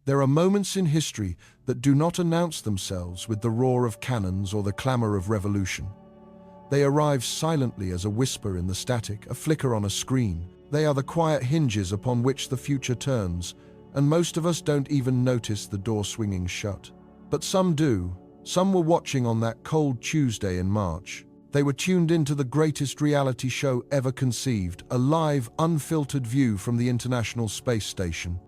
There are moments in history that do not announce themselves with the roar of cannons or the clamor of revolution. They arrive silently as a whisper in the static, a flicker on a screen. They are the quiet hinges upon which the future turns, and most of us don't even notice the door swinging shut. But some do. Some were watching on that cold Tuesday in March. They were tuned into the greatest reality show ever conceived, a live, unfiltered view from the International Space Station.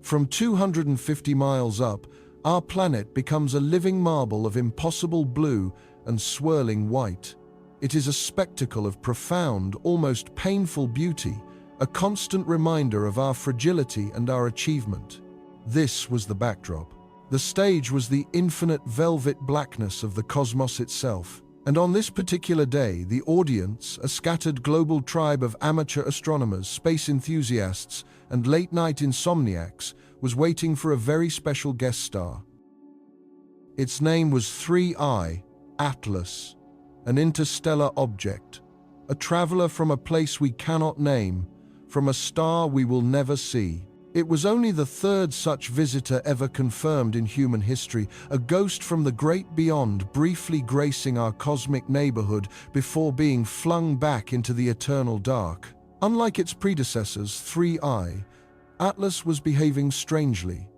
From 250 miles up, our planet becomes a living marble of impossible blue and swirling white. It is a spectacle of profound, almost painful beauty, a constant reminder of our fragility and our achievement. This was the backdrop. The stage was the infinite velvet blackness of the cosmos itself. And on this particular day, the audience, a scattered global tribe of amateur astronomers, space enthusiasts, and late-night insomniacs, was waiting for a very special guest star. Its name was 3I, Atlas, an interstellar object, a traveler from a place we cannot name, from a star we will never see. It was only the third such visitor ever confirmed in human history, a ghost from the great beyond briefly gracing our cosmic neighborhood before being flung back into the eternal dark. Unlike its predecessors, 3I, Atlas was behaving strangely.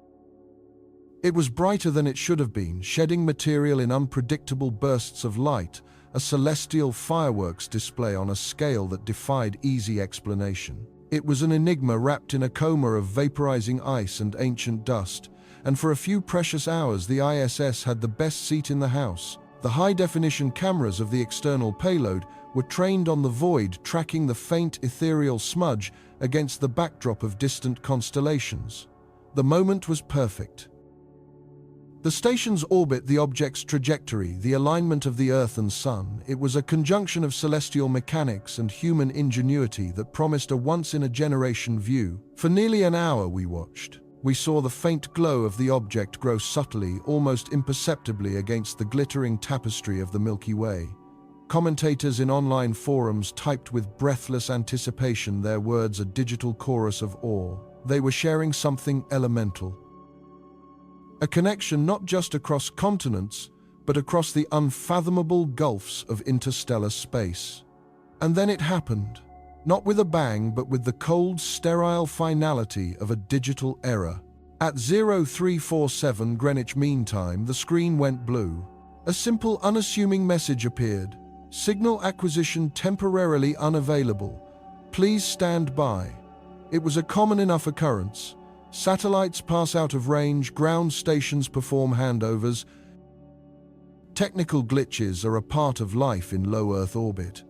It was brighter than it should have been, shedding material in unpredictable bursts of light, a celestial fireworks display on a scale that defied easy explanation. It was an enigma wrapped in a coma of vaporizing ice and ancient dust, and for a few precious hours the ISS had the best seat in the house. The high-definition cameras of the external payload were trained on the void, tracking the faint ethereal smudge against the backdrop of distant constellations. The moment was perfect. The station's orbit, the object's trajectory, the alignment of the Earth and Sun, it was a conjunction of celestial mechanics and human ingenuity that promised a once-in-a-generation view. For nearly an hour we watched. We saw the faint glow of the object grow subtly, almost imperceptibly against the glittering tapestry of the Milky Way. Commentators in online forums typed with breathless anticipation, their words a digital chorus of awe. They were sharing something elemental. A connection not just across continents, but across the unfathomable gulfs of interstellar space. And then it happened, not with a bang, but with the cold, sterile finality of a digital era. At 0347 Greenwich Mean Time, the screen went blue. A simple, unassuming message appeared. Signal acquisition temporarily unavailable. Please stand by. It was a common enough occurrence. Satellites pass out of range, ground stations perform handovers. Technical glitches are a part of life in low Earth orbit.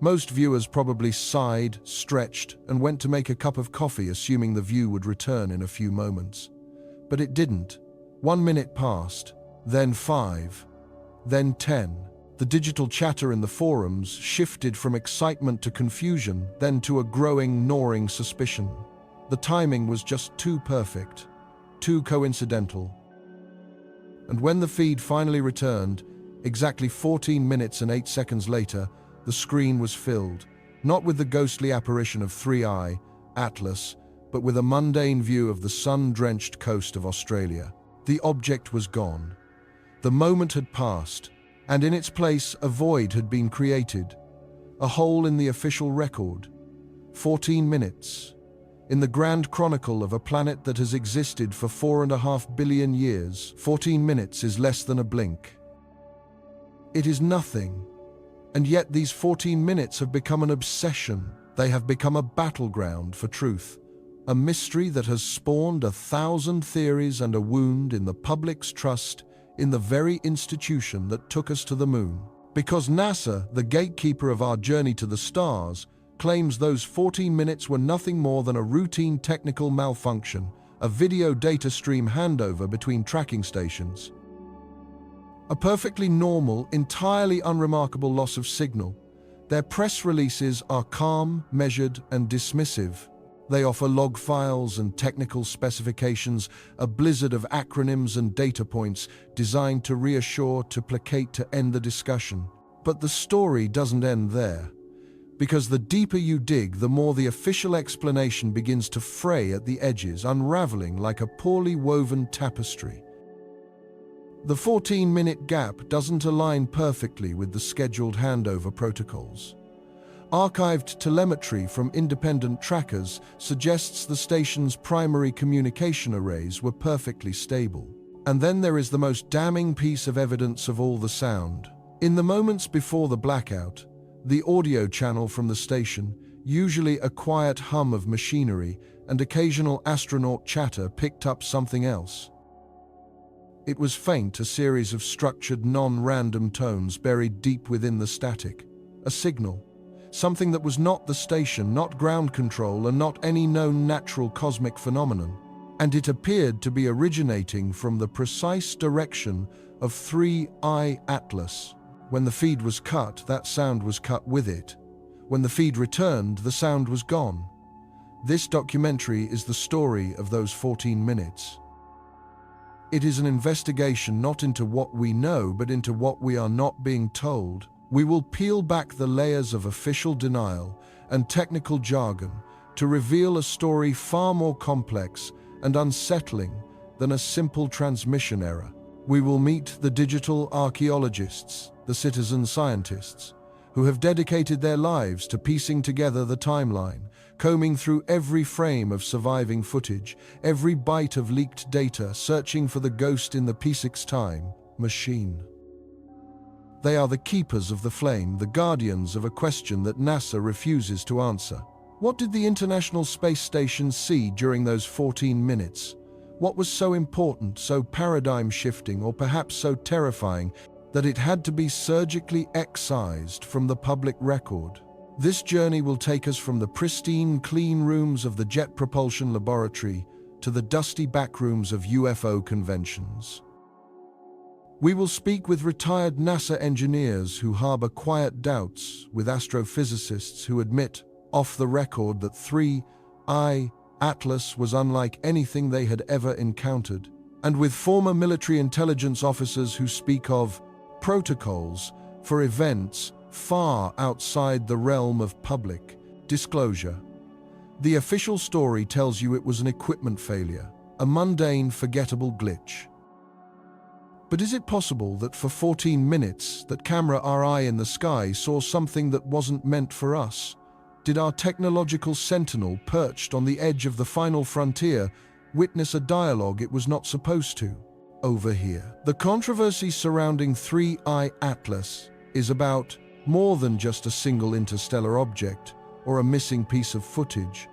Most viewers probably sighed, stretched, and went to make a cup of coffee, assuming the view would return in a few moments. But it didn't. 1 minute passed, then 5, then 10. The digital chatter in the forums shifted from excitement to confusion, then to a growing, gnawing suspicion. The timing was just too perfect, too coincidental. And when the feed finally returned, exactly 14 minutes and 8 seconds later, the screen was filled, not with the ghostly apparition of 3I, Atlas, but with a mundane view of the sun-drenched coast of Australia. The object was gone. The moment had passed, and in its place a void had been created, a hole in the official record. 14 minutes. In the grand chronicle of a planet that has existed for 4.5 billion years, 14 minutes is less than a blink. It is nothing, and yet these 14 minutes have become an obsession. They have become a battleground for truth, a mystery that has spawned 1,000 theories and a wound in the public's trust in the very institution that took us to the moon. Because NASA, the gatekeeper of our journey to the stars, claims those 14 minutes were nothing more than a routine technical malfunction, a video data stream handover between tracking stations. A perfectly normal, entirely unremarkable loss of signal. Their press releases are calm, measured, and dismissive. They offer log files and technical specifications, a blizzard of acronyms and data points designed to reassure, to placate, to end the discussion. But the story doesn't end there. Because the deeper you dig, the more the official explanation begins to fray at the edges, unraveling like a poorly woven tapestry. The 14-minute gap doesn't align perfectly with the scheduled handover protocols. Archived telemetry from independent trackers suggests the station's primary communication arrays were perfectly stable. And then there is the most damning piece of evidence of all: the sound. In the moments before the blackout, the audio channel from the station, usually a quiet hum of machinery and occasional astronaut chatter, picked up something else. It was faint, a series of structured, non-random tones buried deep within the static. A signal. Something that was not the station, not ground control, and not any known natural cosmic phenomenon. And it appeared to be originating from the precise direction of 3I Atlas. When the feed was cut, that sound was cut with it. When the feed returned, the sound was gone. This documentary is the story of those 14 minutes. It is an investigation not into what we know, but into what we are not being told. We will peel back the layers of official denial and technical jargon to reveal a story far more complex and unsettling than a simple transmission error. We will meet the digital archaeologists, the citizen scientists, who have dedicated their lives to piecing together the timeline, combing through every frame of surviving footage, every byte of leaked data, searching for the ghost in the P6 machine. They are the keepers of the flame, the guardians of a question that NASA refuses to answer. What did the International Space Station see during those 14 minutes? What was so important, so paradigm-shifting, or perhaps so terrifying that it had to be surgically excised from the public record? This journey will take us from the pristine, clean rooms of the Jet Propulsion Laboratory to the dusty backrooms of UFO conventions. We will speak with retired NASA engineers who harbor quiet doubts, with astrophysicists who admit, off the record, that 3I Atlas was unlike anything they had ever encountered, and with former military intelligence officers who speak of protocols for events far outside the realm of public disclosure. The official story tells you it was an equipment failure, a mundane, forgettable glitch. But is it possible that for 14 minutes, that camera our eye in the sky saw something that wasn't meant for us? Did our technological sentinel, perched on the edge of the final frontier, witness a dialogue it was not supposed to overhear? The controversy surrounding 3I Atlas is about more than just a single interstellar object or a missing piece of footage.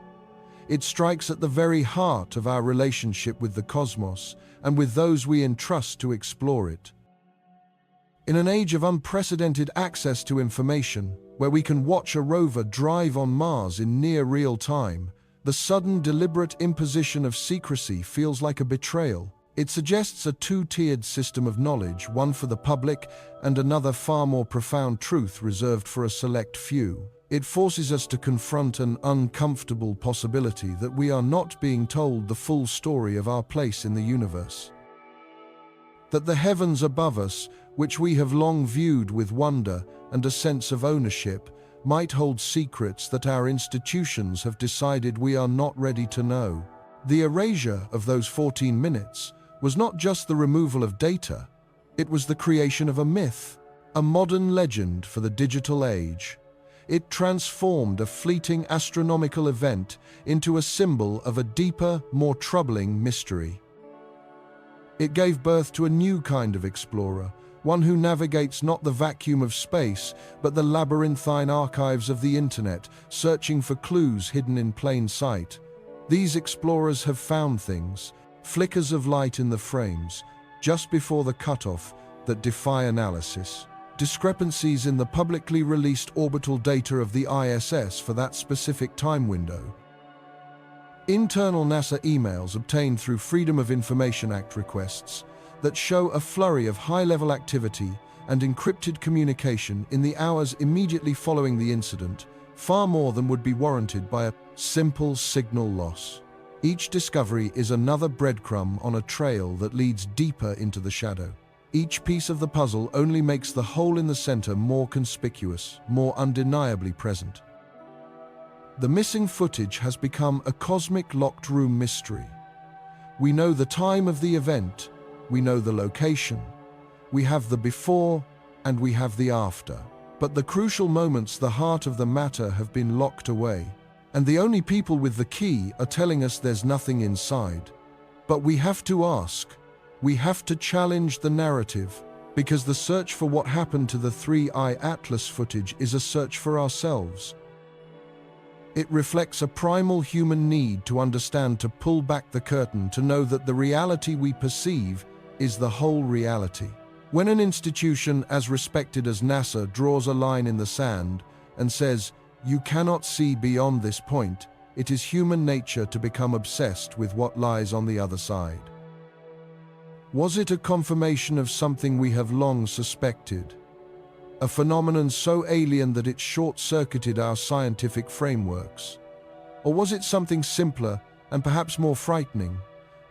It strikes at the very heart of our relationship with the cosmos and with those we entrust to explore it. In an age of unprecedented access to information, where we can watch a rover drive on Mars in near real time, the sudden, deliberate imposition of secrecy feels like a betrayal. It suggests a two-tiered system of knowledge, one for the public and another, far more profound truth, reserved for a select few. It forces us to confront an uncomfortable possibility that we are not being told the full story of our place in the universe. That the heavens above us, which we have long viewed with wonder and a sense of ownership, might hold secrets that our institutions have decided we are not ready to know. The erasure of those 14 minutes was not just the removal of data, it was the creation of a myth, a modern legend for the digital age. It transformed a fleeting astronomical event into a symbol of a deeper, more troubling mystery. It gave birth to a new kind of explorer, one who navigates not the vacuum of space, but the labyrinthine archives of the internet, searching for clues hidden in plain sight. These explorers have found things, flickers of light in the frames, just before the cutoff, that defy analysis. Discrepancies in the publicly released orbital data of the ISS for that specific time window. Internal NASA emails obtained through Freedom of Information Act requests that show a flurry of high-level activity and encrypted communication in the hours immediately following the incident, far more than would be warranted by a simple signal loss. Each discovery is another breadcrumb on a trail that leads deeper into the shadow. Each piece of the puzzle only makes the hole in the center more conspicuous, more undeniably present. The missing footage has become a cosmic locked room mystery. We know the time of the event, we know the location, we have the before and we have the after. But the crucial moments, the heart of the matter, have been locked away. And the only people with the key are telling us there's nothing inside. But we have to ask, we have to challenge the narrative, because the search for what happened to the 3i Atlas footage is a search for ourselves. It reflects a primal human need to understand, to pull back the curtain, to know that the reality we perceive is the whole reality. When an institution as respected as NASA draws a line in the sand and says, "You cannot see beyond this point," it is human nature to become obsessed with what lies on the other side. Was it a confirmation of something we have long suspected? A phenomenon so alien that it short-circuited our scientific frameworks? Or was it something simpler and perhaps more frightening,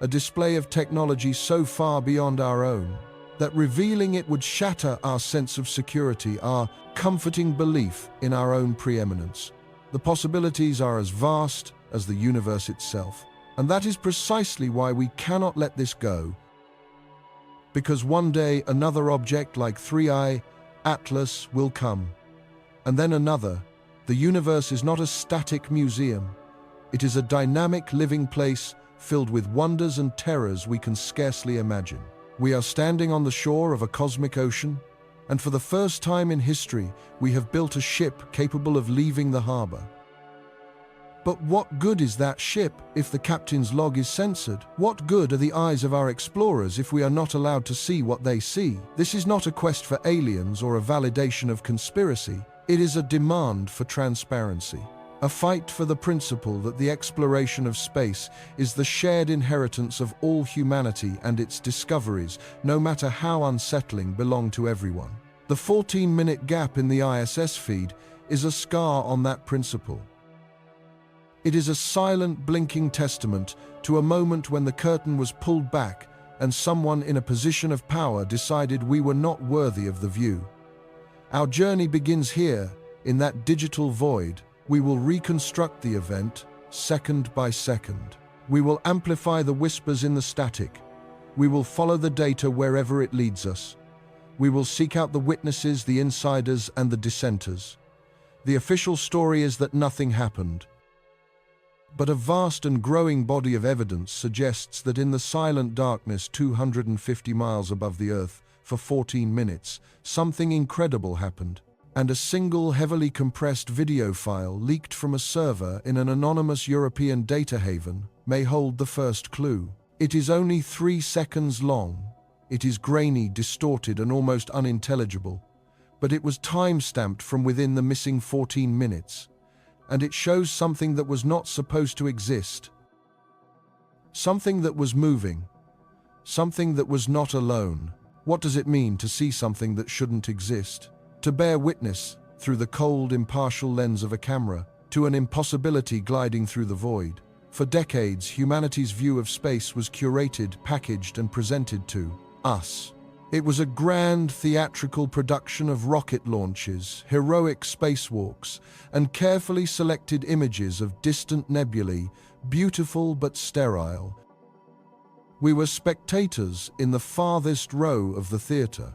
a display of technology so far beyond our own, that revealing it would shatter our sense of security, our comforting belief in our own preeminence? The possibilities are as vast as the universe itself, and that is precisely why we cannot let this go. Because one day another object like 3i Atlas will come, and then another. The universe is not a static museum. It is a dynamic living place filled with wonders and terrors we can scarcely imagine. We are standing on the shore of a cosmic ocean, and for the first time in history, we have built a ship capable of leaving the harbor. But what good is that ship if the captain's log is censored? What good are the eyes of our explorers if we are not allowed to see what they see? This is not a quest for aliens or a validation of conspiracy. It is a demand for transparency. A fight for the principle that the exploration of space is the shared inheritance of all humanity, and its discoveries, no matter how unsettling, belong to everyone. The 14-minute gap in the ISS feed is a scar on that principle. It is a silent, blinking testament to a moment when the curtain was pulled back and someone in a position of power decided we were not worthy of the view. Our journey begins here, in that digital void. We will reconstruct the event, second by second. We will amplify the whispers in the static. We will follow the data wherever it leads us. We will seek out the witnesses, the insiders, and the dissenters. The official story is that nothing happened. But a vast and growing body of evidence suggests that in the silent darkness 250 miles above the Earth, for 14 minutes, something incredible happened. And a single heavily compressed video file leaked from a server in an anonymous European data haven may hold the first clue. It is only 3 seconds long. It is grainy, distorted, and almost unintelligible. But it was time-stamped from within the missing 14 minutes. And it shows something that was not supposed to exist. Something that was moving. Something that was not alone. What does it mean to see something that shouldn't exist? To bear witness, through the cold, impartial lens of a camera, to an impossibility gliding through the void. For decades, humanity's view of space was curated, packaged, and presented to us. It was a grand theatrical production of rocket launches, heroic spacewalks, and carefully selected images of distant nebulae, beautiful but sterile. We were spectators in the farthest row of the theater.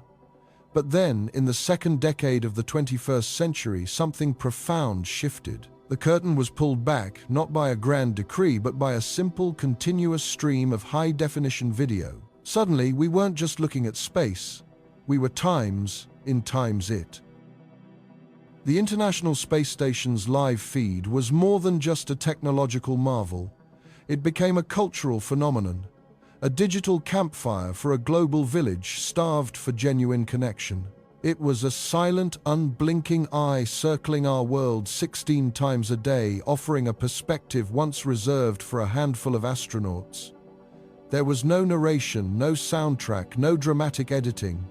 But then, in the second decade of the 21st century, something profound shifted. The curtain was pulled back, not by a grand decree, but by a simple, continuous stream of high-definition video. Suddenly, we weren't just looking at space. We were times in times it. The International Space Station's live feed was more than just a technological marvel. It became a cultural phenomenon, a digital campfire for a global village starved for genuine connection. It was a silent, unblinking eye circling our world 16 times a day, offering a perspective once reserved for a handful of astronauts. There was no narration, no soundtrack, no dramatic editing.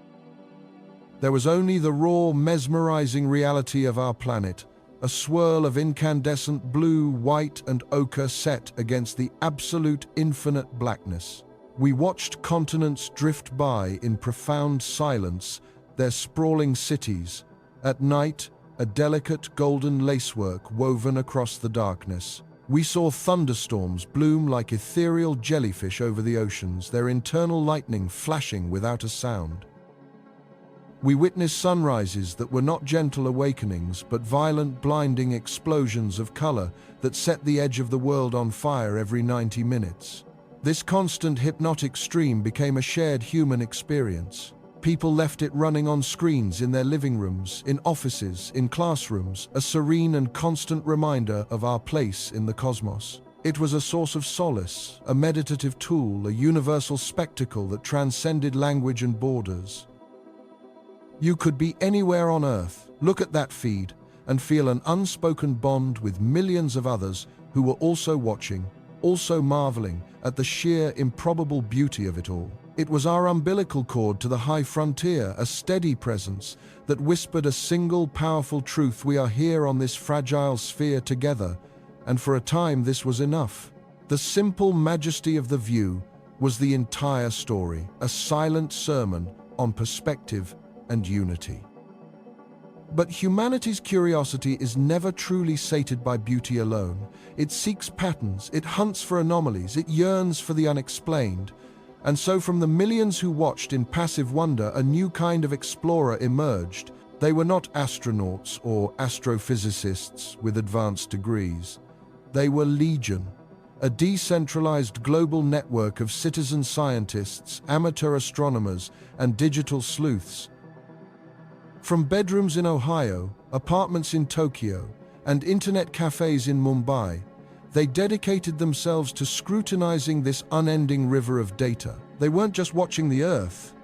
There was only the raw, mesmerizing reality of our planet, a swirl of incandescent blue, white, and ochre set against the absolute infinite blackness. We watched continents drift by in profound silence, their sprawling cities. At night, a delicate golden lacework woven across the darkness. We saw thunderstorms bloom like ethereal jellyfish over the oceans, their internal lightning flashing without a sound. We witnessed sunrises that were not gentle awakenings, but violent, blinding explosions of color that set the edge of the world on fire every 90 minutes. This constant hypnotic stream became a shared human experience. People left it running on screens in their living rooms, in offices, in classrooms, a serene and constant reminder of our place in the cosmos. It was a source of solace, a meditative tool, a universal spectacle that transcended language and borders. You could be anywhere on Earth, look at that feed, and feel an unspoken bond with millions of others who were also watching, also marveling at the sheer improbable beauty of it all. It was our umbilical cord to the high frontier, a steady presence that whispered a single powerful truth: we are here on this fragile sphere together, and for a time this was enough. The simple majesty of the view was the entire story, a silent sermon on perspective and unity. But humanity's curiosity is never truly sated by beauty alone. It seeks patterns, it hunts for anomalies, it yearns for the unexplained. And so from the millions who watched in passive wonder, a new kind of explorer emerged. They were not astronauts or astrophysicists with advanced degrees. They were Legion, a decentralized global network of citizen scientists, amateur astronomers, and digital sleuths. From bedrooms in Ohio, apartments in Tokyo, and internet cafes in Mumbai, they dedicated themselves to scrutinizing this unending river of data. They weren't just watching the Earth.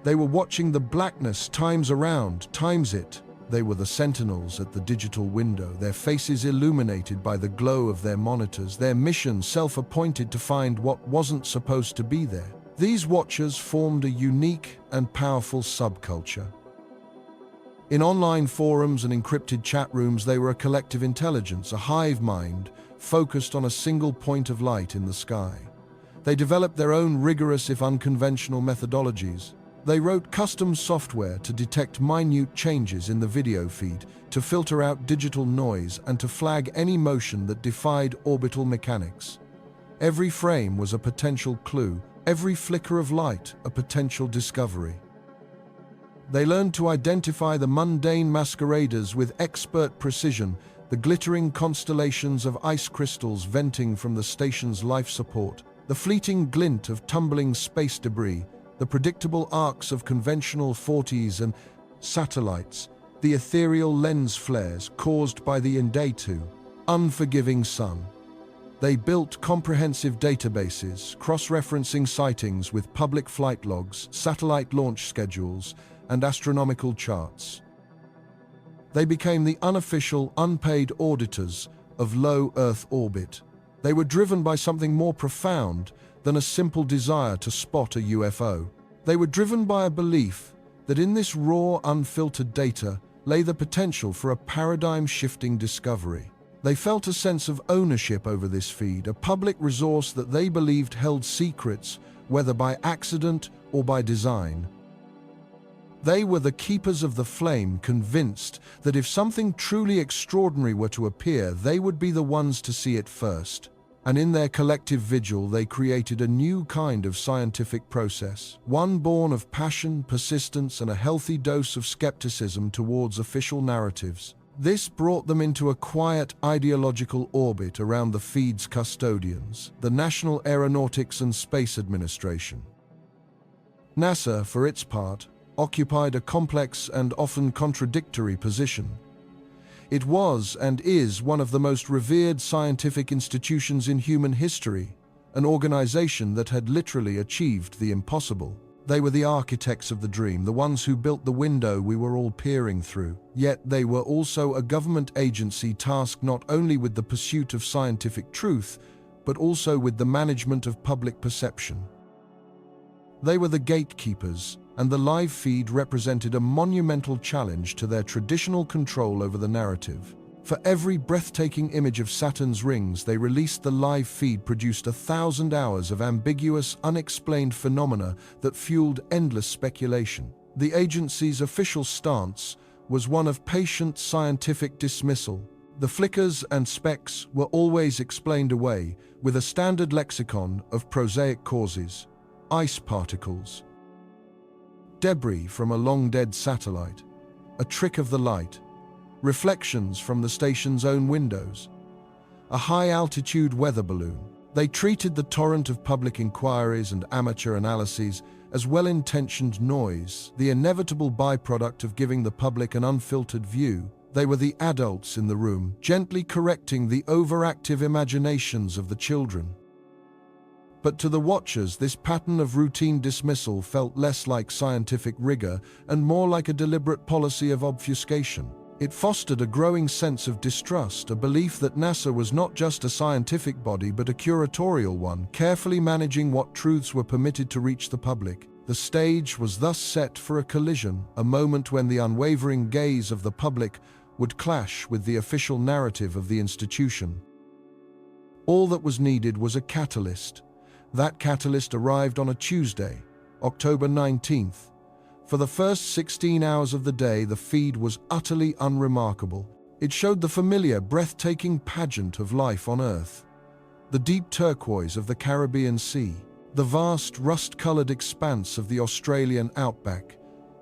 They were watching the blackness times around, times it. They were the sentinels at the digital window, their faces illuminated by the glow of their monitors, their mission self-appointed to find what wasn't supposed to be there. These watchers formed a unique and powerful subculture. In online forums and encrypted chat rooms, they were a collective intelligence, a hive mind, focused on a single point of light in the sky. They developed their own rigorous, if unconventional, methodologies. They wrote custom software to detect minute changes in the video feed, to filter out digital noise, and to flag any motion that defied orbital mechanics. Every frame was a potential clue, every flicker of light a potential discovery. They learned to identify the mundane masqueraders with expert precision, the glittering constellations of ice crystals venting from the station's life support, the fleeting glint of tumbling space debris, the predictable arcs of conventional 40s and satellites, the ethereal lens flares caused by the Indaitu, unforgiving sun. They built comprehensive databases, cross-referencing sightings with public flight logs, satellite launch schedules, and astronomical charts. They became the unofficial, unpaid auditors of low Earth orbit. They were driven by something more profound than a simple desire to spot a UFO. They were driven by a belief that in this raw, unfiltered data lay the potential for a paradigm-shifting discovery. They felt a sense of ownership over this feed, a public resource that they believed held secrets, whether by accident or by design. They were the keepers of the flame, convinced that if something truly extraordinary were to appear, they would be the ones to see it first. And in their collective vigil, they created a new kind of scientific process, one born of passion, persistence, and a healthy dose of skepticism towards official narratives. This brought them into a quiet ideological orbit around the feed's custodians, the National Aeronautics and Space Administration. NASA, for its part, occupied a complex and often contradictory position. It was and is one of the most revered scientific institutions in human history, an organization that had literally achieved the impossible. They were the architects of the dream, the ones who built the window we were all peering through. Yet they were also a government agency tasked not only with the pursuit of scientific truth, but also with the management of public perception. They were the gatekeepers, and the live feed represented a monumental challenge to their traditional control over the narrative. For every breathtaking image of Saturn's rings they released, the live feed produced 1,000 hours of ambiguous, unexplained phenomena that fueled endless speculation. The agency's official stance was one of patient scientific dismissal. The flickers and specks were always explained away with a standard lexicon of prosaic causes: ice particles, debris from a long-dead satellite, a trick of the light, reflections from the station's own windows, a high-altitude weather balloon. They treated the torrent of public inquiries and amateur analyses as well-intentioned noise, the inevitable byproduct of giving the public an unfiltered view. They were the adults in the room, gently correcting the overactive imaginations of the children. But to the watchers, this pattern of routine dismissal felt less like scientific rigor and more like a deliberate policy of obfuscation. It fostered a growing sense of distrust, a belief that NASA was not just a scientific body but a curatorial one, carefully managing what truths were permitted to reach the public. The stage was thus set for a collision, a moment when the unwavering gaze of the public would clash with the official narrative of the institution. All that was needed was a catalyst. That catalyst arrived on a Tuesday, October 19th. For the first 16 hours of the day, the feed was utterly unremarkable. It showed the familiar, breathtaking pageant of life on Earth. The deep turquoise of the Caribbean Sea, the vast, rust-colored expanse of the Australian outback,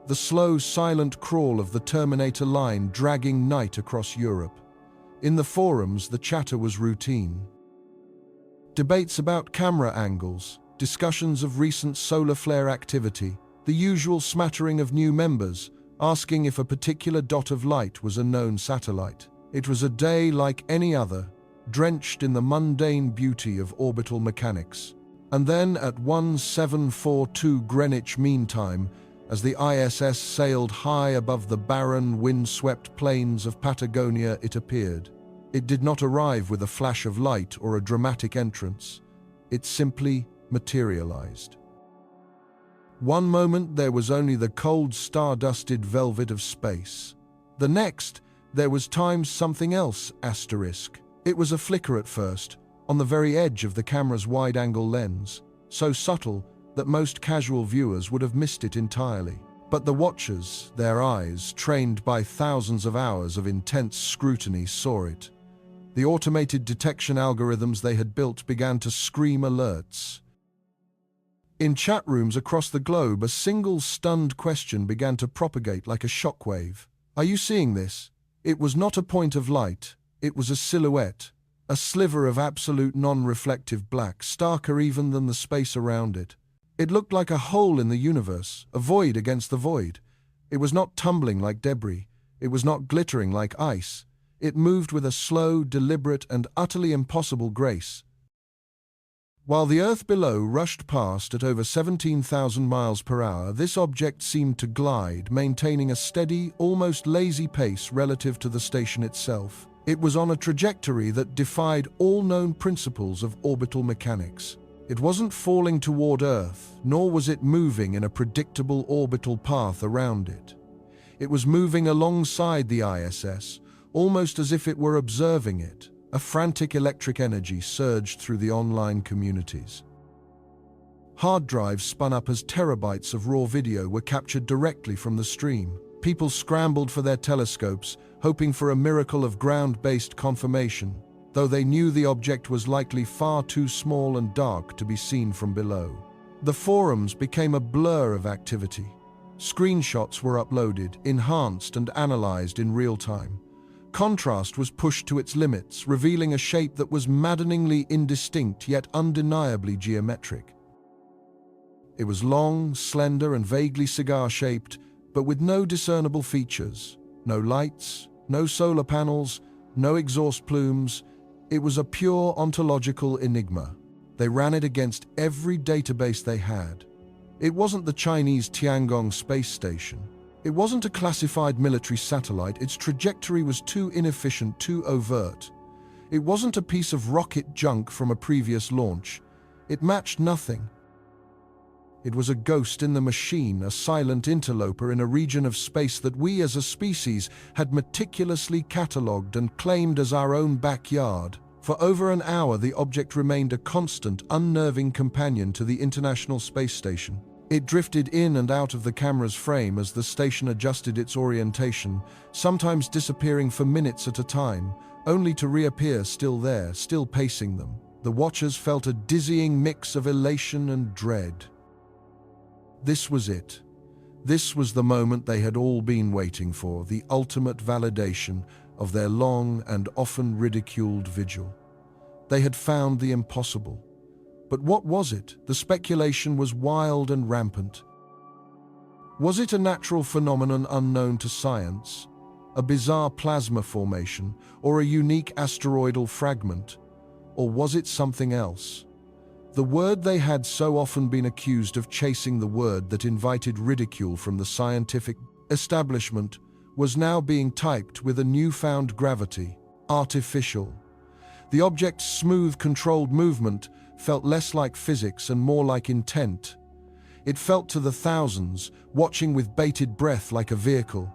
the slow, silent crawl of the Terminator line dragging night across Europe. In the forums, the chatter was routine. Debates about camera angles, discussions of recent solar flare activity, the usual smattering of new members, asking if a particular dot of light was a known satellite. It was a day like any other, drenched in the mundane beauty of orbital mechanics. And then at 1742 Greenwich Mean Time, as the ISS sailed high above the barren, wind-swept plains of Patagonia, it appeared. It did not arrive with a flash of light or a dramatic entrance. It simply materialized. One moment there was only the cold, star-dusted velvet of space. The next, there was times something else, asterisk. It was a flicker at first, on the very edge of the camera's wide-angle lens, so subtle that most casual viewers would have missed it entirely. But the watchers, their eyes, trained by thousands of hours of intense scrutiny, saw it. The automated detection algorithms they had built began to scream alerts. In chat rooms across the globe, a single stunned question began to propagate like a shockwave. Are you seeing this? It was not a point of light. It was a silhouette, a sliver of absolute non-reflective black, starker even than the space around it. It looked like a hole in the universe, a void against the void. It was not tumbling like debris. It was not glittering like ice. It moved with a slow, deliberate, and utterly impossible grace. While the Earth below rushed past at over 17,000 miles per hour, this object seemed to glide, maintaining a steady, almost lazy pace relative to the station itself. It was on a trajectory that defied all known principles of orbital mechanics. It wasn't falling toward Earth, nor was it moving in a predictable orbital path around it. It was moving alongside the ISS, almost as if it were observing it. A frantic electric energy surged through the online communities. Hard drives spun up as terabytes of raw video were captured directly from the stream. People scrambled for their telescopes, hoping for a miracle of ground-based confirmation, though they knew the object was likely far too small and dark to be seen from below. The forums became a blur of activity. Screenshots were uploaded, enhanced and analyzed in real time. Contrast was pushed to its limits, revealing a shape that was maddeningly indistinct yet undeniably geometric. It was long, slender and vaguely cigar-shaped, but with no discernible features. No lights, no solar panels, no exhaust plumes. It was a pure ontological enigma. They ran it against every database they had. It wasn't the Chinese Tiangong space station. It wasn't a classified military satellite. Its trajectory was too inefficient, too overt. It wasn't a piece of rocket junk from a previous launch. It matched nothing. It was a ghost in the machine, a silent interloper in a region of space that we as a species had meticulously catalogued and claimed as our own backyard. For over an hour, the object remained a constant, unnerving companion to the International Space Station. It drifted in and out of the camera's frame as the station adjusted its orientation, sometimes disappearing for minutes at a time, only to reappear still there, still pacing them. The watchers felt a dizzying mix of elation and dread. This was it. This was the moment they had all been waiting for, the ultimate validation of their long and often ridiculed vigil. They had found the impossible. But what was it? The speculation was wild and rampant. Was it a natural phenomenon unknown to science, a bizarre plasma formation, or a unique asteroidal fragment? Or was it something else? The word they had so often been accused of chasing, the word that invited ridicule from the scientific establishment, was now being typed with a newfound gravity: artificial. The object's smooth, controlled movement felt less like physics and more like intent. It felt to the thousands, watching with bated breath like a vehicle.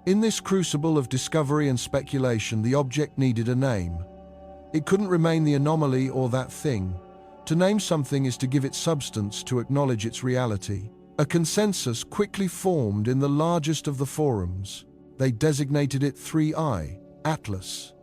In this crucible of discovery and speculation, the object needed a name. It couldn't remain the anomaly or that thing. To name something is to give it substance, to acknowledge its reality. A consensus quickly formed in the largest of the forums. They designated it 3I, Atlas.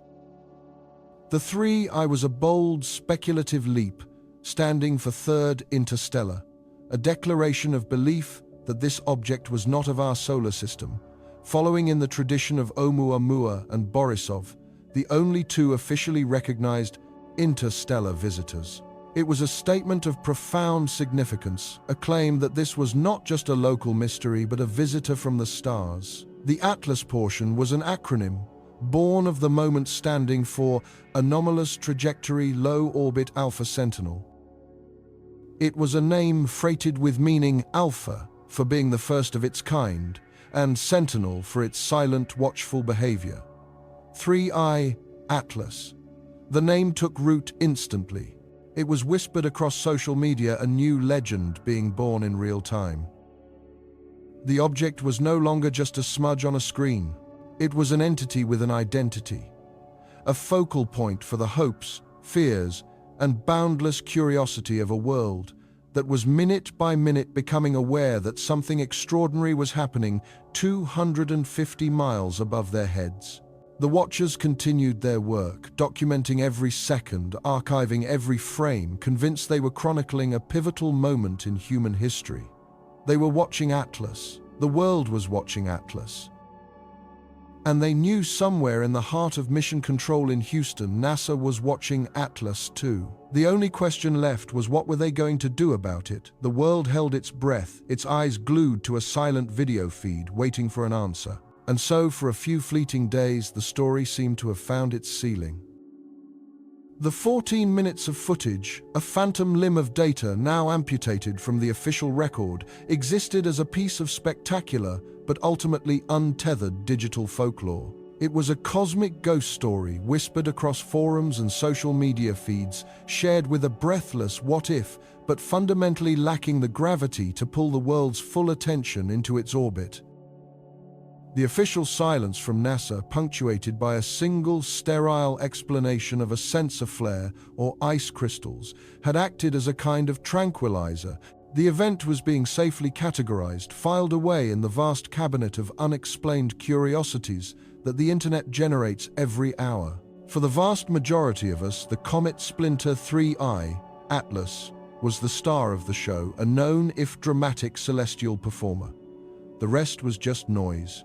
The 3I was a bold, speculative leap, standing for Third Interstellar, a declaration of belief that this object was not of our solar system, following in the tradition of Oumuamua and Borisov, the only two officially recognized interstellar visitors. It was a statement of profound significance, a claim that this was not just a local mystery but a visitor from the stars. The Atlas portion was an acronym, born of the moment, standing for Anomalous Trajectory Low Orbit Alpha Sentinel. It was a name freighted with meaning: Alpha, for being the first of its kind, and Sentinel for its silent, watchful behavior. 3I, Atlas. The name took root instantly. It was whispered across social media, a new legend being born in real time. The object was no longer just a smudge on a screen. It was an entity with an identity, a focal point for the hopes, fears, and boundless curiosity of a world that was minute by minute becoming aware that something extraordinary was happening 250 miles above their heads. The watchers continued their work, documenting every second, archiving every frame, convinced they were chronicling a pivotal moment in human history. They were watching Atlas. The world was watching Atlas. And they knew somewhere in the heart of Mission Control in Houston, NASA was watching Atlas too. The only question left was, what were they going to do about it? The world held its breath, its eyes glued to a silent video feed, waiting for an answer. And so, for a few fleeting days, the story seemed to have found its ceiling. The 14 minutes of footage, a phantom limb of data now amputated from the official record, existed as a piece of spectacular but ultimately untethered digital folklore. It was a cosmic ghost story whispered across forums and social media feeds, shared with a breathless what if, but fundamentally lacking the gravity to pull the world's full attention into its orbit. The official silence from NASA, punctuated by a single sterile explanation of a sensor flare or ice crystals, had acted as a kind of tranquilizer. The event was being safely categorized, filed away in the vast cabinet of unexplained curiosities that the internet generates every hour. For the vast majority of us, the comet splinter 3I, Atlas, was the star of the show, a known if dramatic celestial performer. The rest was just noise.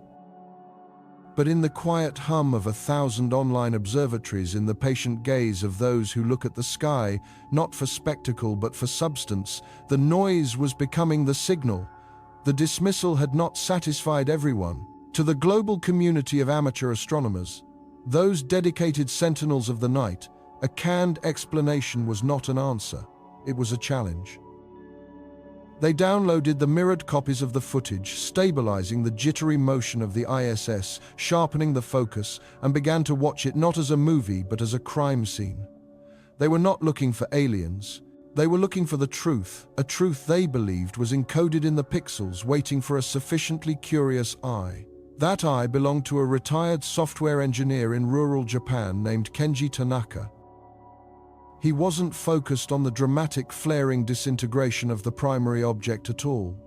But in the quiet hum of 1,000 online observatories, in the patient gaze of those who look at the sky, not for spectacle but for substance, the noise was becoming the signal. The dismissal had not satisfied everyone. To the global community of amateur astronomers, those dedicated sentinels of the night, a canned explanation was not an answer. It was a challenge. They downloaded the mirrored copies of the footage, stabilizing the jittery motion of the ISS, sharpening the focus, and began to watch it not as a movie but as a crime scene. They were not looking for aliens. They were looking for the truth, a truth they believed was encoded in the pixels, waiting for a sufficiently curious eye. That eye belonged to a retired software engineer in rural Japan named Kenji Tanaka. He wasn't focused on the dramatic flaring disintegration of the primary object at all.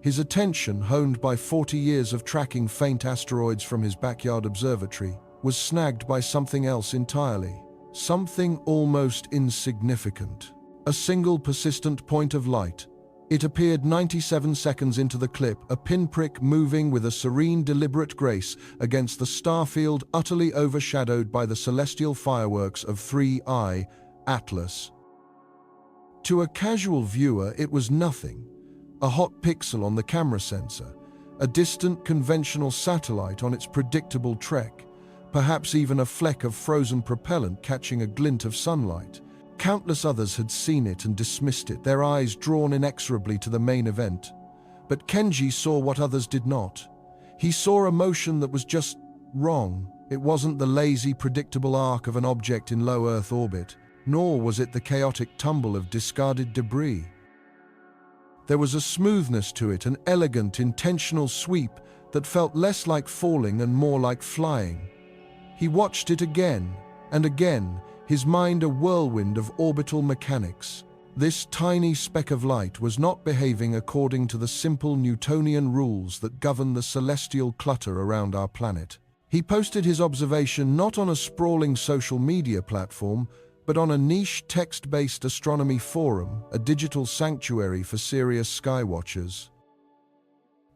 His attention, honed by 40 years of tracking faint asteroids from his backyard observatory, was snagged by something else entirely. Something almost insignificant. A single persistent point of light. It appeared 97 seconds into the clip, a pinprick moving with a serene, deliberate grace against the starfield utterly overshadowed by the celestial fireworks of 3I, Atlas. To a casual viewer, it was nothing. A hot pixel on the camera sensor, a distant conventional satellite on its predictable trek, perhaps even a fleck of frozen propellant catching a glint of sunlight. Countless others had seen it and dismissed it, their eyes drawn inexorably to the main event. But Kenji saw what others did not. He saw a motion that was just wrong. It wasn't the lazy, predictable arc of an object in low Earth orbit, nor was it the chaotic tumble of discarded debris. There was a smoothness to it, an elegant, intentional sweep that felt less like falling and more like flying. He watched it again and again, his mind a whirlwind of orbital mechanics. This tiny speck of light was not behaving according to the simple Newtonian rules that govern the celestial clutter around our planet. He posted his observation not on a sprawling social media platform, but on a niche text-based astronomy forum, a digital sanctuary for serious skywatchers.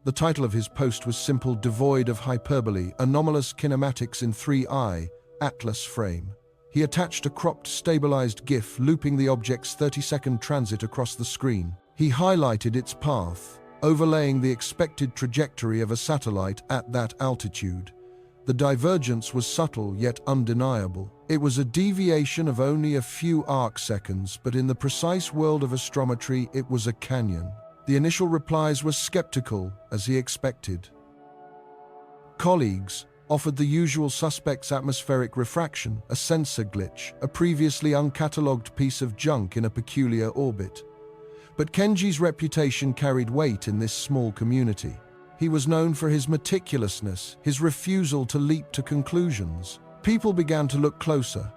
The title of his post was simple, devoid of hyperbole, Anomalous Kinematics in 3I, Atlas Frame. He attached a cropped, stabilized GIF looping the object's 30-second transit across the screen. He highlighted its path, overlaying the expected trajectory of a satellite at that altitude. The divergence was subtle yet undeniable. It was a deviation of only a few arc-seconds, but in the precise world of astrometry, it was a canyon. The initial replies were skeptical, as he expected. Colleagues offered the usual suspects: atmospheric refraction, a sensor glitch, a previously uncatalogued piece of junk in a peculiar orbit. But Kenji's reputation carried weight in this small community. He was known for his meticulousness, his refusal to leap to conclusions. People began to look closer.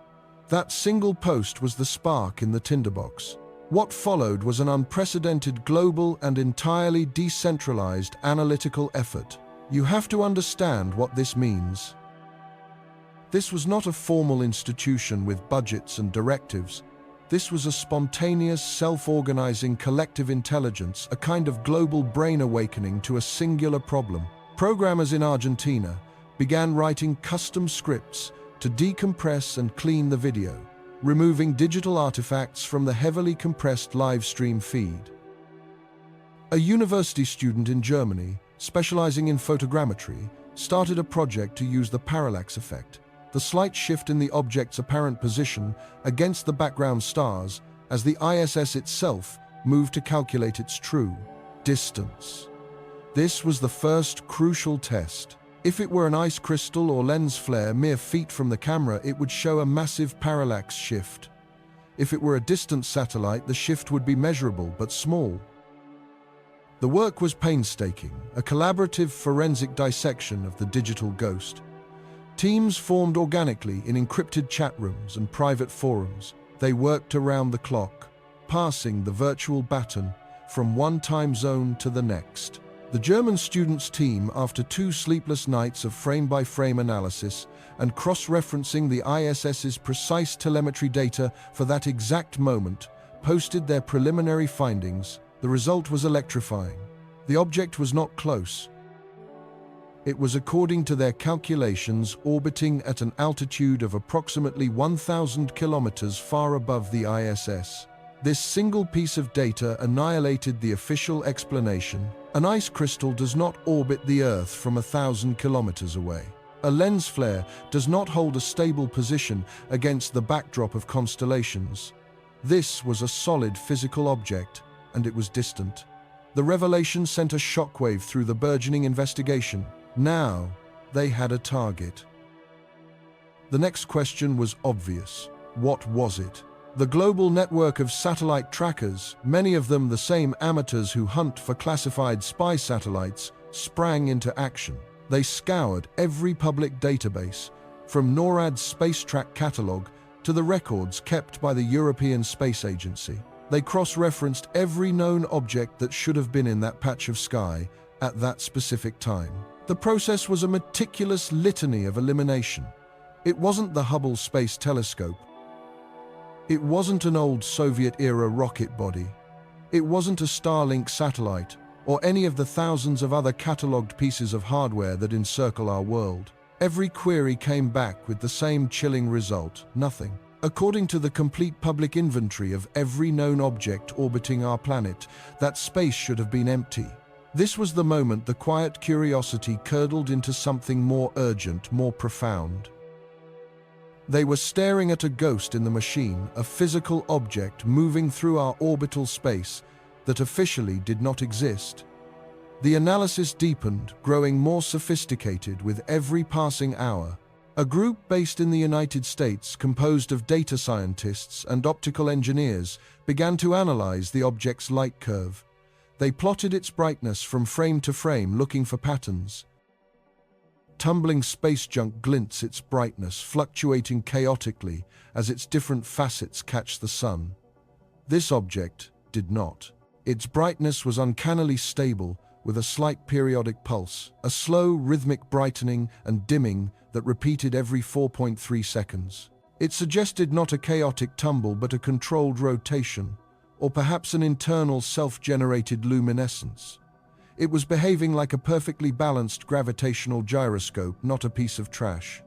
That single post was the spark in the tinderbox. What followed was an unprecedented global and entirely decentralized analytical effort. You have to understand what this means. This was not a formal institution with budgets and directives. This was a spontaneous, self-organizing collective intelligence, a kind of global brain awakening to a singular problem. Programmers in Argentina began writing custom scripts to decompress and clean the video, removing digital artifacts from the heavily compressed live stream feed. A university student in Germany, specializing in photogrammetry, started a project to use the parallax effect, the slight shift in the object's apparent position against the background stars as the ISS itself moved to calculate its true distance. This was the first crucial test. If it were an ice crystal or lens flare mere feet from the camera, it would show a massive parallax shift. If it were a distant satellite, the shift would be measurable but small. The work was painstaking, a collaborative forensic dissection of the digital ghost. Teams formed organically in encrypted chat rooms and private forums. They worked around the clock, passing the virtual baton from one time zone to the next. The German students' team, after 2 sleepless nights of frame-by-frame analysis and cross-referencing the ISS's precise telemetry data for that exact moment, posted their preliminary findings. The result was electrifying. The object was not close. It was, according to their calculations, orbiting at an altitude of approximately 1,000 kilometers far above the ISS. This single piece of data annihilated the official explanation. An ice crystal does not orbit the Earth from 1,000 kilometers away. A lens flare does not hold a stable position against the backdrop of constellations. This was a solid physical object, and it was distant. The revelation sent a shockwave through the burgeoning investigation. Now, they had a target. The next question was obvious. What was it? The global network of satellite trackers, many of them the same amateurs who hunt for classified spy satellites, sprang into action. They scoured every public database, from NORAD's SpaceTrack catalog to the records kept by the European Space Agency. They cross-referenced every known object that should have been in that patch of sky at that specific time. The process was a meticulous litany of elimination. It wasn't the Hubble Space Telescope. It wasn't an old Soviet-era rocket body. It wasn't a Starlink satellite or any of the thousands of other catalogued pieces of hardware that encircle our world. Every query came back with the same chilling result: nothing. According to the complete public inventory of every known object orbiting our planet, that space should have been empty. This was the moment the quiet curiosity curdled into something more urgent, more profound. They were staring at a ghost in the machine, a physical object moving through our orbital space that officially did not exist. The analysis deepened, growing more sophisticated with every passing hour. A group based in the United States, composed of data scientists and optical engineers, began to analyze the object's light curve. They plotted its brightness from frame to frame, looking for patterns. Tumbling space junk glints its brightness, fluctuating chaotically as its different facets catch the sun. This object did not. Its brightness was uncannily stable, with a slight periodic pulse, a slow, rhythmic brightening and dimming that repeated every 4.3 seconds. It suggested not a chaotic tumble but a controlled rotation, or perhaps an internal self-generated luminescence. It was behaving like a perfectly balanced gravitational gyroscope, not a piece of trash.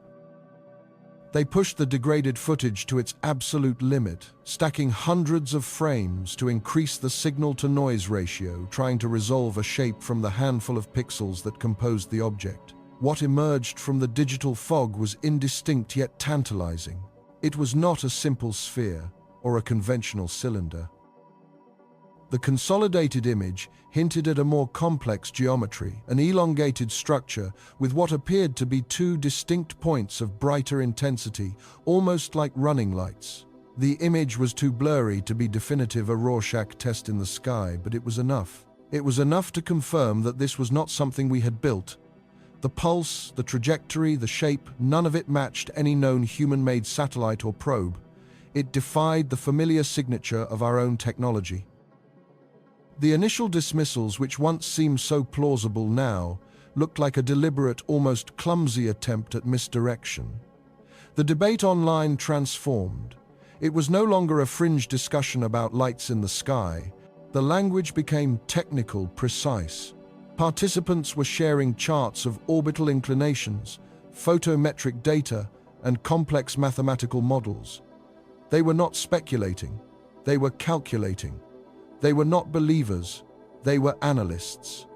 They pushed the degraded footage to its absolute limit, stacking hundreds of frames to increase the signal-to-noise ratio, trying to resolve a shape from the handful of pixels that composed the object. What emerged from the digital fog was indistinct yet tantalizing. It was not a simple sphere or a conventional cylinder. The consolidated image hinted at a more complex geometry, an elongated structure with what appeared to be two distinct points of brighter intensity, almost like running lights. The image was too blurry to be definitive a Rorschach test in the sky, but it was enough. It was enough to confirm that this was not something we had built. The pulse, the trajectory, the shape, none of it matched any known human-made satellite or probe. It defied the familiar signature of our own technology. The initial dismissals, which once seemed so plausible now, looked like a deliberate, almost clumsy attempt at misdirection. The debate online transformed. It was no longer a fringe discussion about lights in the sky. The language became technical, precise. Participants were sharing charts of orbital inclinations, photometric data, and complex mathematical models. They were not speculating. They were calculating. They were not believers, they were analysts.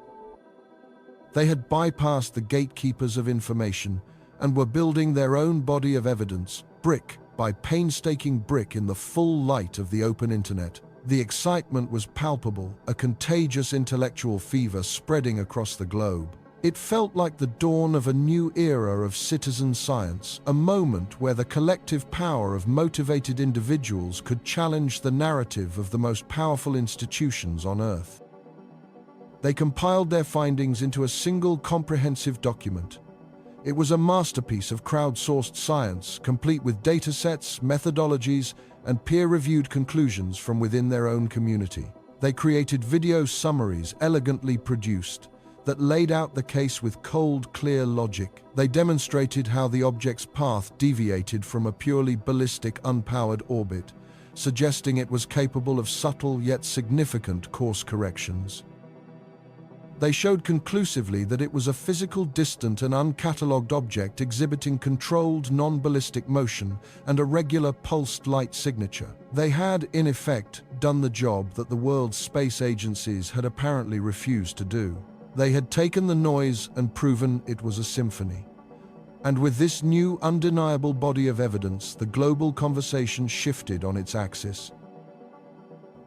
They had bypassed the gatekeepers of information and were building their own body of evidence, brick by painstaking brick in the full light of the open internet. The excitement was palpable, a contagious intellectual fever spreading across the globe. It felt like the dawn of a new era of citizen science, a moment where the collective power of motivated individuals could challenge the narrative of the most powerful institutions on Earth. They compiled their findings into a single comprehensive document. It was a masterpiece of crowdsourced science, complete with datasets, methodologies, and peer-reviewed conclusions from within their own community. They created video summaries elegantly produced that laid out the case with cold, clear logic. They demonstrated how the object's path deviated from a purely ballistic, unpowered orbit, suggesting it was capable of subtle yet significant course corrections. They showed conclusively that it was a physical, distant, and uncatalogued object exhibiting controlled, non-ballistic motion and a regular pulsed light signature. They had, in effect, done the job that the world's space agencies had apparently refused to do. They had taken the noise and proven it was a symphony. And with this new, undeniable body of evidence, the global conversation shifted on its axis.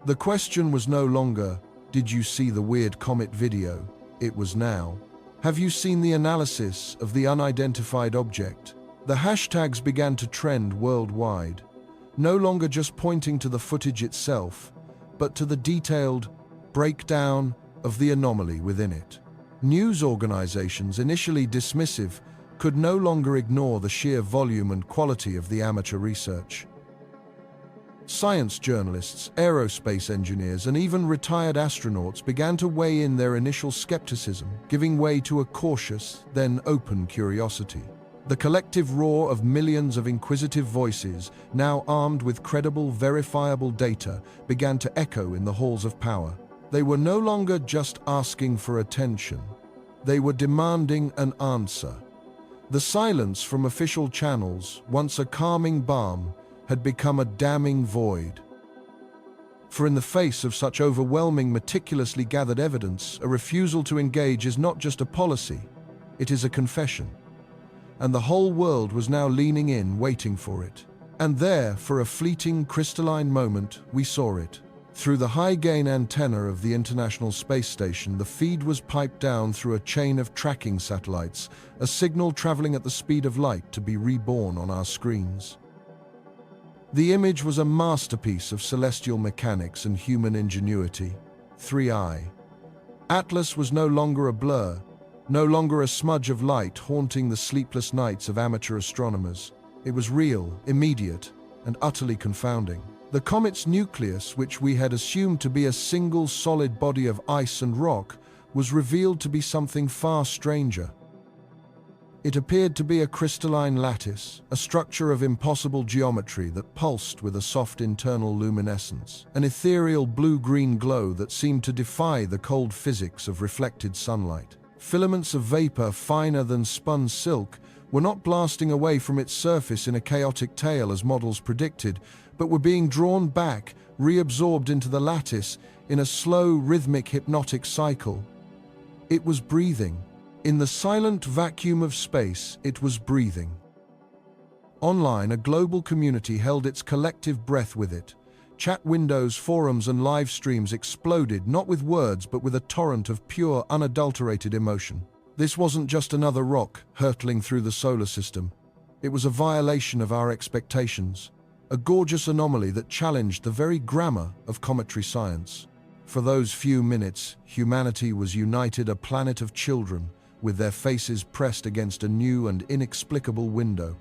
The question was no longer, "Did you see the weird comet video?" It was now, "Have you seen the analysis of the unidentified object?" The hashtags began to trend worldwide, no longer just pointing to the footage itself, but to the detailed breakdown of the anomaly within it. News organizations, initially dismissive, could no longer ignore the sheer volume and quality of the amateur research. Science journalists, aerospace engineers, and even retired astronauts began to weigh in their initial skepticism, giving way to a cautious, then open curiosity. The collective roar of millions of inquisitive voices, now armed with credible, verifiable data, began to echo in the halls of power. They were no longer just asking for attention. They were demanding an answer. The silence from official channels, once a calming balm, had become a damning void. For in the face of such overwhelming, meticulously gathered evidence, a refusal to engage is not just a policy, it is a confession. And the whole world was now leaning in, waiting for it. And there, for a fleeting, crystalline moment, we saw it. Through the high-gain antenna of the International Space Station, the feed was piped down through a chain of tracking satellites, a signal traveling at the speed of light to be reborn on our screens. The image was a masterpiece of celestial mechanics and human ingenuity. 3i. Atlas was no longer a blur, no longer a smudge of light haunting the sleepless nights of amateur astronomers. It was real, immediate, and utterly confounding. The comet's nucleus, which we had assumed to be a single solid body of ice and rock, was revealed to be something far stranger. It appeared to be a crystalline lattice, a structure of impossible geometry that pulsed with a soft internal luminescence, an ethereal blue-green glow that seemed to defy the cold physics of reflected sunlight. Filaments of vapor finer than spun silk were not blasting away from its surface in a chaotic tail as models predicted, but were being drawn back, reabsorbed into the lattice in a slow, rhythmic, hypnotic cycle. It was breathing. In the silent vacuum of space, it was breathing. Online, a global community held its collective breath with it. Chat windows, forums, and live streams exploded, not with words, but with a torrent of pure, unadulterated emotion. This wasn't just another rock hurtling through the solar system. It was a violation of our expectations, a gorgeous anomaly that challenged the very grammar of cometary science. For those few minutes, humanity was united, a planet of children, with their faces pressed against a new and inexplicable window.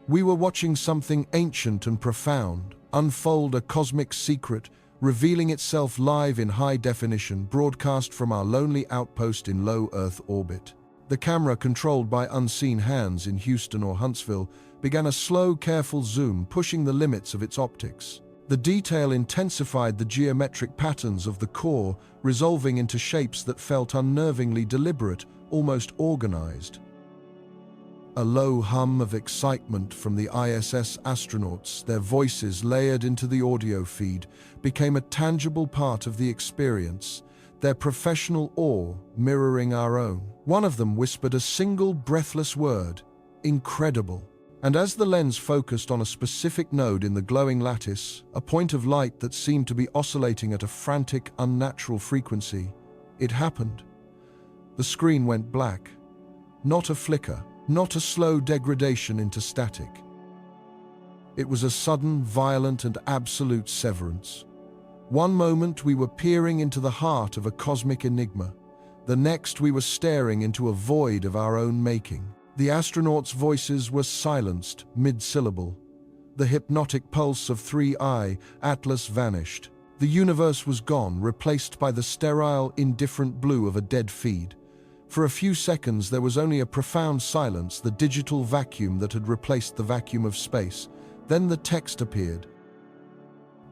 We were watching something ancient and profound unfold, a cosmic secret, revealing itself live in high definition, broadcast from our lonely outpost in low Earth orbit. The camera, controlled by unseen hands in Houston or Huntsville, began a slow, careful zoom, pushing the limits of its optics. The detail intensified the geometric patterns of the core, resolving into shapes that felt unnervingly deliberate, almost organized. A low hum of excitement from the ISS astronauts, their voices layered into the audio feed, became a tangible part of the experience, their professional awe mirroring our own. One of them whispered a single breathless word: "Incredible." And as the lens focused on a specific node in the glowing lattice, a point of light that seemed to be oscillating at a frantic, unnatural frequency, it happened. The screen went black. Not a flicker, not a slow degradation into static. It was a sudden, violent, and absolute severance. One moment we were peering into the heart of a cosmic enigma. The next we were staring into a void of our own making. The astronauts' voices were silenced mid-syllable. The hypnotic pulse of 3i, Atlas, vanished. The universe was gone, replaced by the sterile, indifferent blue of a dead feed. For a few seconds there was only a profound silence, the digital vacuum that had replaced the vacuum of space. Then the text appeared.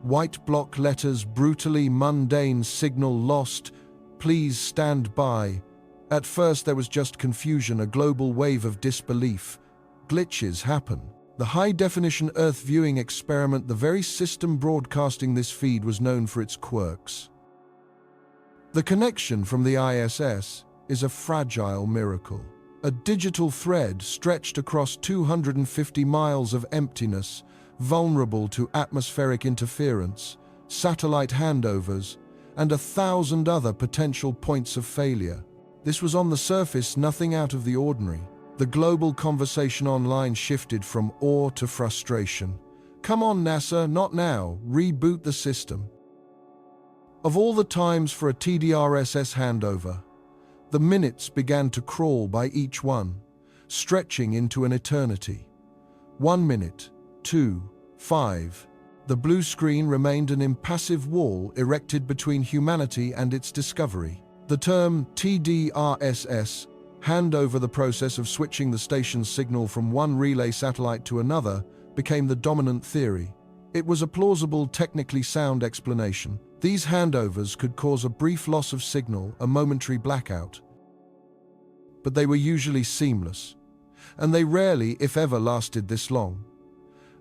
White block letters, brutally mundane, signal lost. Please stand by. At first there was just confusion, a global wave of disbelief. Glitches happen. The high-definition Earth viewing experiment, the very system broadcasting this feed, was known for its quirks. The connection from the ISS is a fragile miracle. A digital thread stretched across 250 miles of emptiness, vulnerable to atmospheric interference, satellite handovers, and 1,000 other potential points of failure. This was on the surface nothing out of the ordinary. The global conversation online shifted from awe to frustration. Come on, NASA, not now. Reboot the system. Of all the times for a TDRSS handover, the minutes began to crawl by each one, stretching into an eternity. 1 minute, 2, 5. The blue screen remained an impassive wall erected between humanity and its discovery. The term TDRSS, hand over the process of switching the station's signal from one relay satellite to another, became the dominant theory. It was a plausible, technically sound explanation. These handovers could cause a brief loss of signal, a momentary blackout. But they were usually seamless, and they rarely, if ever, lasted this long.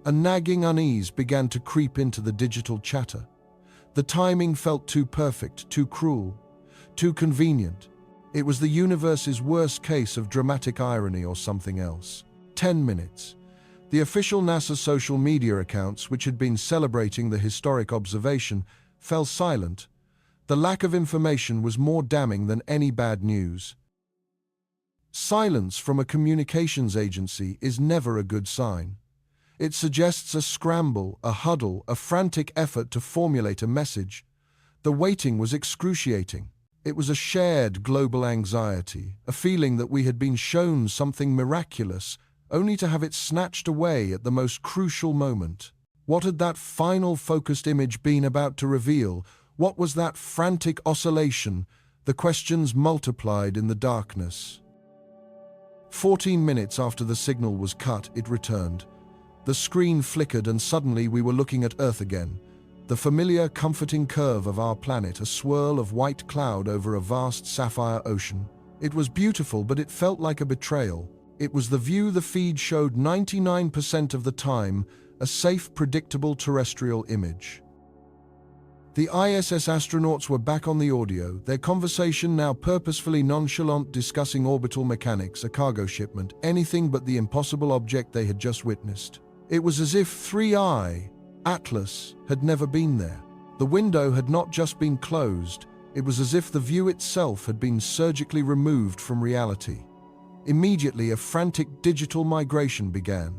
A nagging unease began to creep into the digital chatter. The timing felt too perfect, too cruel, too convenient. It was the universe's worst case of dramatic irony or something else. 10 minutes. The official NASA social media accounts, which had been celebrating the historic observation, fell silent. The lack of information was more damning than any bad news. Silence from a communications agency is never a good sign. It suggests a scramble, a huddle, a frantic effort to formulate a message. The waiting was excruciating. It was a shared global anxiety, a feeling that we had been shown something miraculous, only to have it snatched away at the most crucial moment. What had that final focused image been about to reveal? What was that frantic oscillation? The questions multiplied in the darkness. 14 minutes after the signal was cut, it returned. The screen flickered and suddenly we were looking at Earth again. The familiar, comforting curve of our planet, a swirl of white cloud over a vast sapphire ocean. It was beautiful, but it felt like a betrayal. It was the view the feed showed 99% of the time, a safe, predictable terrestrial image. The ISS astronauts were back on the audio, their conversation now purposefully nonchalant, discussing orbital mechanics, a cargo shipment, anything but the impossible object they had just witnessed. It was as if 3I, Atlas, had never been there. The window had not just been closed, it was as if the view itself had been surgically removed from reality. Immediately, a frantic digital migration began.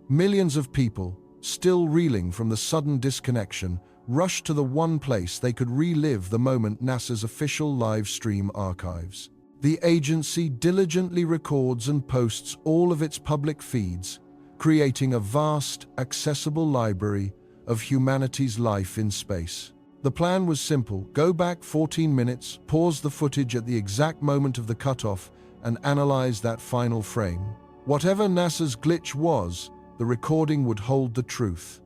Millions of people, still reeling from the sudden disconnection, rushed to the one place they could relive the moment: NASA's official live stream archives. The agency diligently records and posts all of its public feeds, creating a vast, accessible library of humanity's life in space. The plan was simple: go back 14 minutes, pause the footage at the exact moment of the cutoff, and analyze that final frame. Whatever NASA's glitch was, the recording would hold the truth.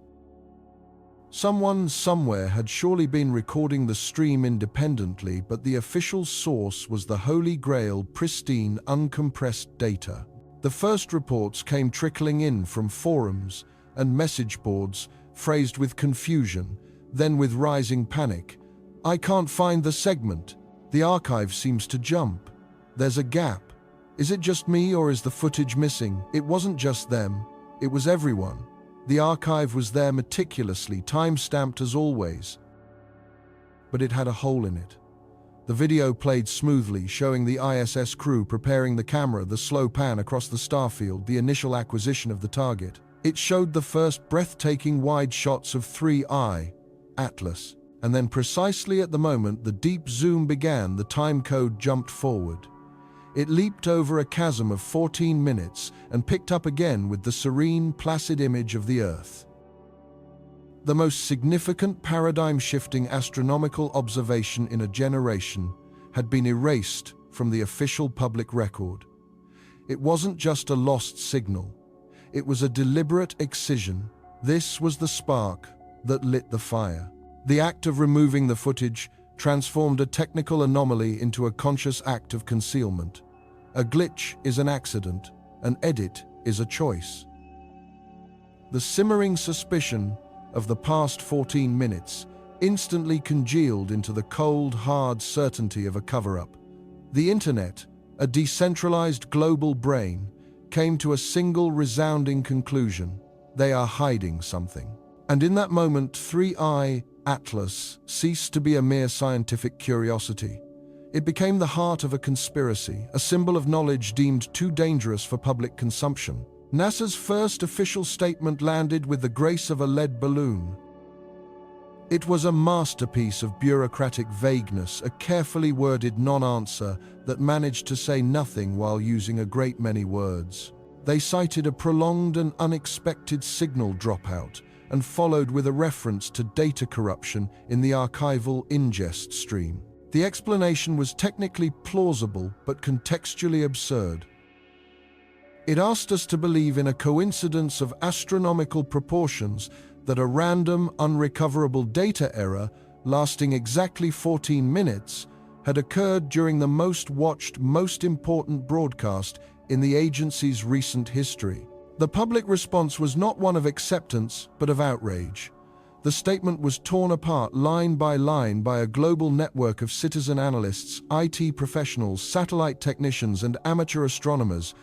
Someone somewhere had surely been recording the stream independently, but the official source was the Holy Grail: pristine, uncompressed data. The first reports came trickling in from forums and message boards, phrased with confusion, then with rising panic. "I can't find the segment. The archive seems to jump. There's a gap. Is it just me, or is the footage missing?" It wasn't just them, it was everyone. The archive was there, meticulously, time-stamped as always. But it had a hole in it. The video played smoothly, showing the ISS crew preparing the camera, the slow pan across the starfield, the initial acquisition of the target. It showed the first breathtaking wide shots of 3I, Atlas. And then, precisely at the moment the deep zoom began, the time code jumped forward. It leaped over a chasm of 14 minutes and picked up again with the serene, placid image of the Earth. The most significant paradigm-shifting astronomical observation in a generation had been erased from the official public record. It wasn't just a lost signal. It was a deliberate excision. This was the spark that lit the fire. The act of removing the footage transformed a technical anomaly into a conscious act of concealment. A glitch is an accident, an edit is a choice. The simmering suspicion of the past 14 minutes instantly congealed into the cold, hard certainty of a cover-up. The internet, a decentralized global brain, came to a single resounding conclusion: they are hiding something. And in that moment, 3I, Atlas, ceased to be a mere scientific curiosity. It became the heart of a conspiracy, a symbol of knowledge deemed too dangerous for public consumption. NASA's first official statement landed with the grace of a lead balloon. It was a masterpiece of bureaucratic vagueness, a carefully worded non-answer that managed to say nothing while using a great many words. They cited a prolonged and unexpected signal dropout, and followed with a reference to data corruption in the archival ingest stream. The explanation was technically plausible but contextually absurd. It asked us to believe in a coincidence of astronomical proportions that a random, unrecoverable data error lasting exactly 14 minutes had occurred during the most watched, most important broadcast in the agency's recent history. The public response was not one of acceptance, but of outrage. The statement was torn apart line by a global network of citizen analysts, IT professionals, satellite technicians, and amateur astronomers.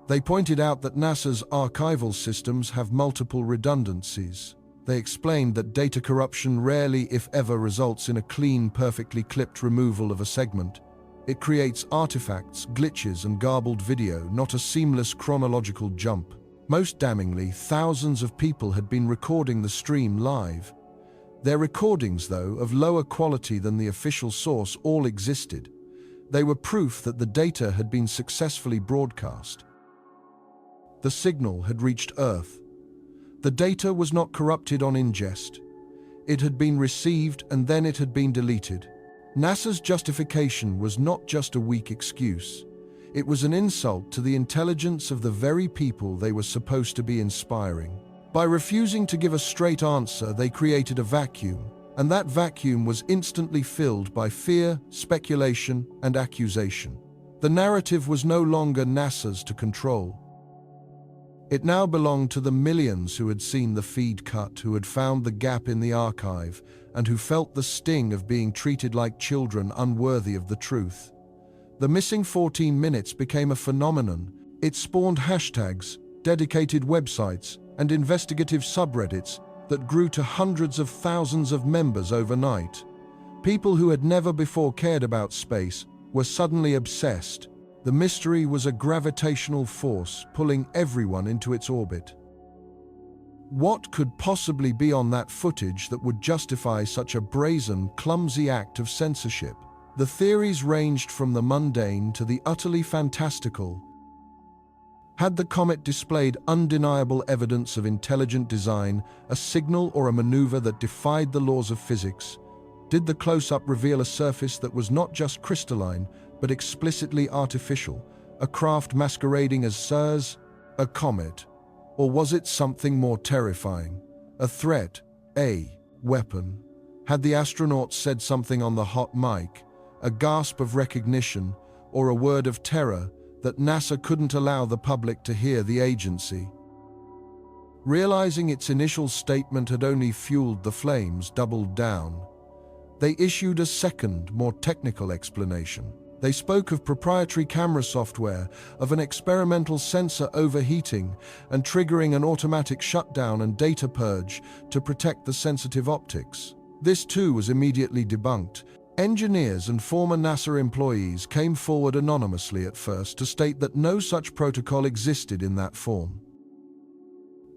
They pointed out that NASA's archival systems have multiple redundancies. They explained that data corruption rarely, if ever, results in a clean, perfectly clipped removal of a segment. It creates artifacts, glitches, and garbled video, not a seamless chronological jump. Most damningly, thousands of people had been recording the stream live. Their recordings, though, of lower quality than the official source, all existed. They were proof that the data had been successfully broadcast. The signal had reached Earth. The data was not corrupted on ingest. It had been received and then it had been deleted. NASA's justification was not just a weak excuse. It was an insult to the intelligence of the very people they were supposed to be inspiring. By refusing to give a straight answer, they created a vacuum, and that vacuum was instantly filled by fear, speculation, and accusation. The narrative was no longer NASA's to control. It now belonged to the millions who had seen the feed cut, who had found the gap in the archive, and who felt the sting of being treated like children unworthy of the truth. The missing 14 minutes became a phenomenon. It spawned hashtags, dedicated websites, and investigative subreddits that grew to hundreds of thousands of members overnight. People who had never before cared about space were suddenly obsessed. The mystery was a gravitational force pulling everyone into its orbit. What could possibly be on that footage that would justify such a brazen, clumsy act of censorship? The theories ranged from the mundane to the utterly fantastical. Had the comet displayed undeniable evidence of intelligent design, a signal or a maneuver that defied the laws of physics? Did the close-up reveal a surface that was not just crystalline, but explicitly artificial, a craft masquerading as SERS, a comet? Or was it something more terrifying? A threat, a weapon? Had the astronauts said something on the hot mic, a gasp of recognition, or a word of terror that NASA couldn't allow the public to hear? The agency, realizing its initial statement had only fueled the flames, doubled down. They issued a second, more technical explanation. They spoke of proprietary camera software, of an experimental sensor overheating and triggering an automatic shutdown and data purge to protect the sensitive optics. This too was immediately debunked. Engineers and former NASA employees came forward anonymously at first to state that no such protocol existed in that form.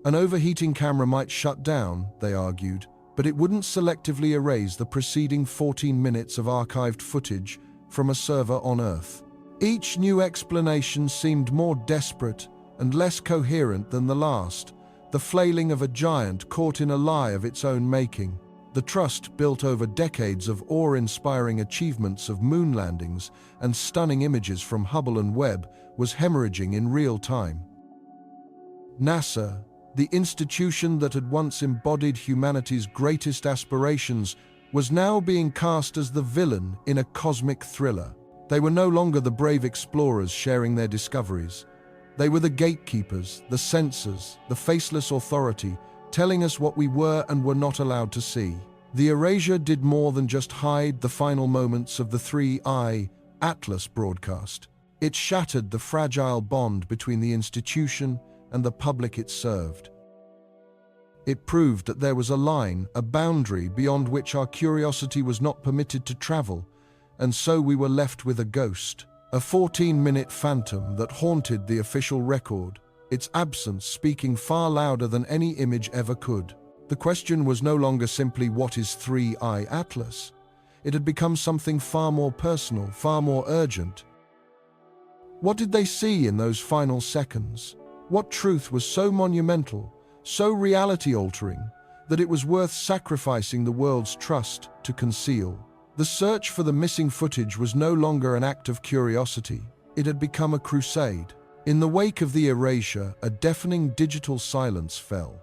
An overheating camera might shut down, they argued, but it wouldn't selectively erase the preceding 14 minutes of archived footage from a server on Earth. Each new explanation seemed more desperate and less coherent than the last, the flailing of a giant caught in a lie of its own making. The trust, built over decades of awe-inspiring achievements of moon landings and stunning images from Hubble and Webb, was hemorrhaging in real time. NASA, the institution that had once embodied humanity's greatest aspirations, was now being cast as the villain in a cosmic thriller. They were no longer the brave explorers sharing their discoveries. They were the gatekeepers, the censors, the faceless authority, telling us what we were and were not allowed to see. The erasure did more than just hide the final moments of the 3i Atlas broadcast. It shattered the fragile bond between the institution and the public it served. It proved that there was a line, a boundary beyond which our curiosity was not permitted to travel, and so we were left with a ghost, a 14-minute phantom that haunted the official record, its absence speaking far louder than any image ever could. The question was no longer simply what is 3i Atlas. It had become something far more personal, far more urgent. What did they see in those final seconds? What truth was so monumental, so reality-altering that it was worth sacrificing the world's trust to conceal. The search for the missing footage was no longer an act of curiosity. It had become a crusade. In the wake of the erasure, a deafening digital silence fell.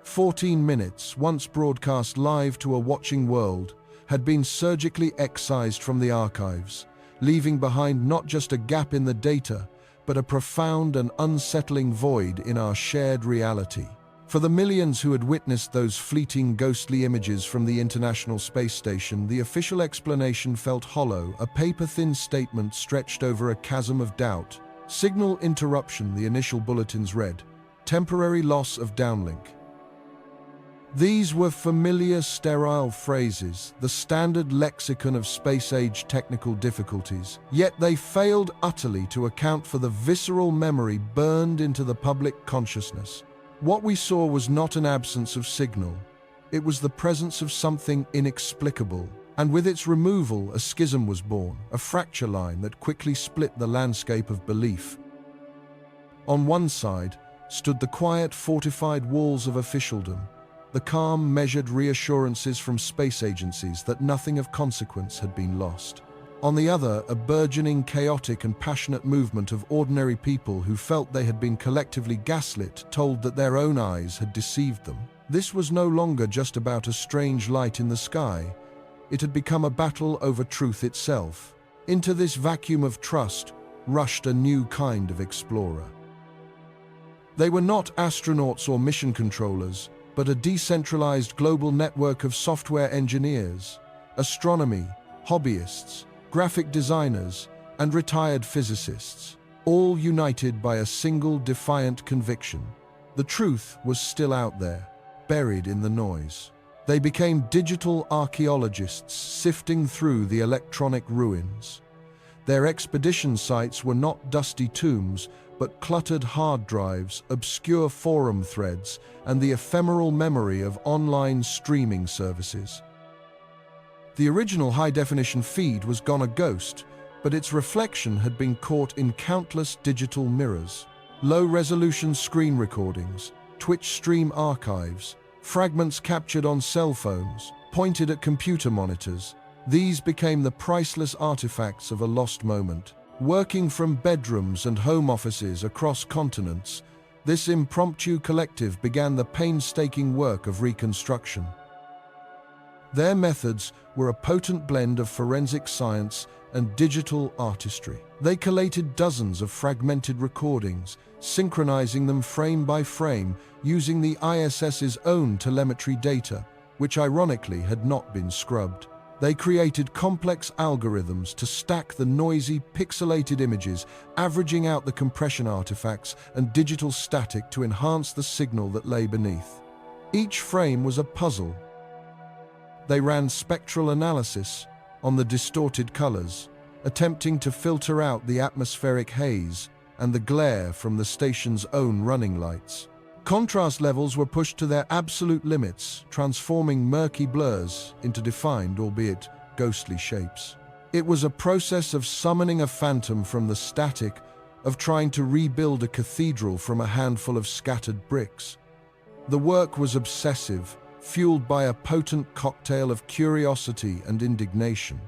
14 minutes, once broadcast live to a watching world, had been surgically excised from the archives, leaving behind not just a gap in the data, but a profound and unsettling void in our shared reality. For the millions who had witnessed those fleeting, ghostly images from the International Space Station, the official explanation felt hollow, a paper-thin statement stretched over a chasm of doubt. Signal interruption, the initial bulletins read. Temporary loss of downlink. These were familiar, sterile phrases, the standard lexicon of space-age technical difficulties, yet they failed utterly to account for the visceral memory burned into the public consciousness. What we saw was not an absence of signal. It was the presence of something inexplicable, and with its removal, a schism was born, a fracture line that quickly split the landscape of belief. On one side stood the quiet, fortified walls of officialdom, the calm, measured reassurances from space agencies that nothing of consequence had been lost. On the other, a burgeoning, chaotic and passionate movement of ordinary people who felt they had been collectively gaslit, told that their own eyes had deceived them. This was no longer just about a strange light in the sky. It had become a battle over truth itself. Into this vacuum of trust rushed a new kind of explorer. They were not astronauts or mission controllers, but a decentralized global network of software engineers, astronomy, hobbyists, graphic designers, and retired physicists, all united by a single defiant conviction. The truth was still out there, buried in the noise. They became digital archaeologists sifting through the electronic ruins. Their expedition sites were not dusty tombs, but cluttered hard drives, obscure forum threads, and the ephemeral memory of online streaming services. The original high-definition feed was gone a ghost, but its reflection had been caught in countless digital mirrors. Low-resolution screen recordings, Twitch stream archives, fragments captured on cell phones, pointed at computer monitors. These became the priceless artifacts of a lost moment. Working from bedrooms and home offices across continents, this impromptu collective began the painstaking work of reconstruction. Their methods were a potent blend of forensic science and digital artistry. They collated dozens of fragmented recordings, synchronizing them frame by frame using the ISS's own telemetry data, which ironically had not been scrubbed. They created complex algorithms to stack the noisy, pixelated images, averaging out the compression artifacts and digital static to enhance the signal that lay beneath. Each frame was a puzzle. They ran spectral analysis on the distorted colors, attempting to filter out the atmospheric haze and the glare from the station's own running lights. Contrast levels were pushed to their absolute limits, transforming murky blurs into defined, albeit ghostly shapes. It was a process of summoning a phantom from the static, of trying to rebuild a cathedral from a handful of scattered bricks. The work was obsessive, fueled by a potent cocktail of curiosity and indignation.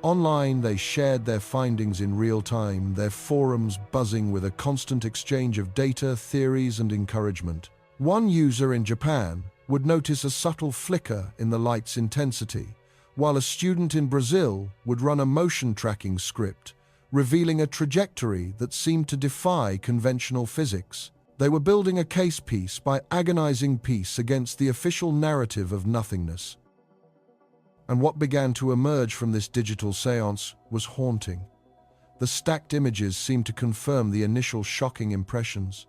Online, they shared their findings in real time, their forums buzzing with a constant exchange of data, theories, and encouragement. One user in Japan would notice a subtle flicker in the light's intensity, while a student in Brazil would run a motion tracking script, revealing a trajectory that seemed to defy conventional physics. They were building a case piece by agonizing piece against the official narrative of nothingness. And what began to emerge from this digital seance was haunting. The stacked images seemed to confirm the initial shocking impressions.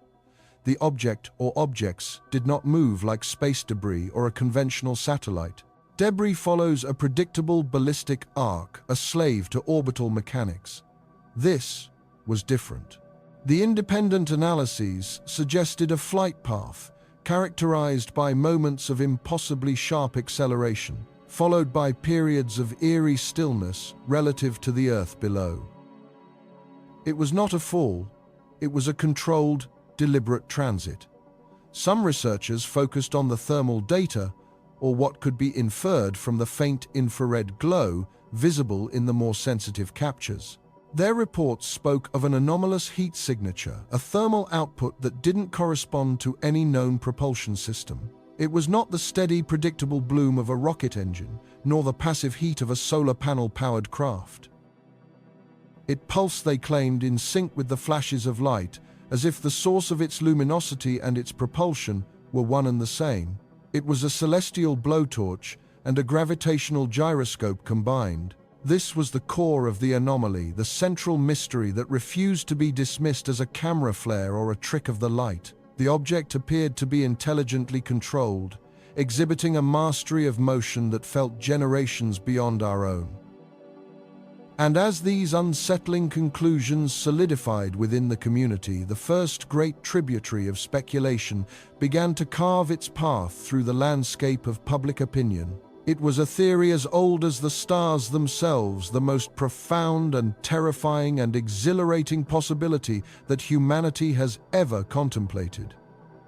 The object or objects did not move like space debris or a conventional satellite. Debris follows a predictable ballistic arc, a slave to orbital mechanics. This was different. The independent analyses suggested a flight path, characterized by moments of impossibly sharp acceleration, followed by periods of eerie stillness relative to the Earth below. It was not a fall, it was a controlled, deliberate transit. Some researchers focused on the thermal data, or what could be inferred from the faint infrared glow visible in the more sensitive captures. Their reports spoke of an anomalous heat signature, a thermal output that didn't correspond to any known propulsion system. It was not the steady, predictable bloom of a rocket engine, nor the passive heat of a solar panel-powered craft. It pulsed, they claimed, in sync with the flashes of light, as if the source of its luminosity and its propulsion were one and the same. It was a celestial blowtorch and a gravitational gyroscope combined. This was the core of the anomaly, the central mystery that refused to be dismissed as a camera flare or a trick of the light. The object appeared to be intelligently controlled, exhibiting a mastery of motion that felt generations beyond our own. And as these unsettling conclusions solidified within the community, the first great tributary of speculation began to carve its path through the landscape of public opinion. It was a theory as old as the stars themselves, the most profound and terrifying and exhilarating possibility that humanity has ever contemplated.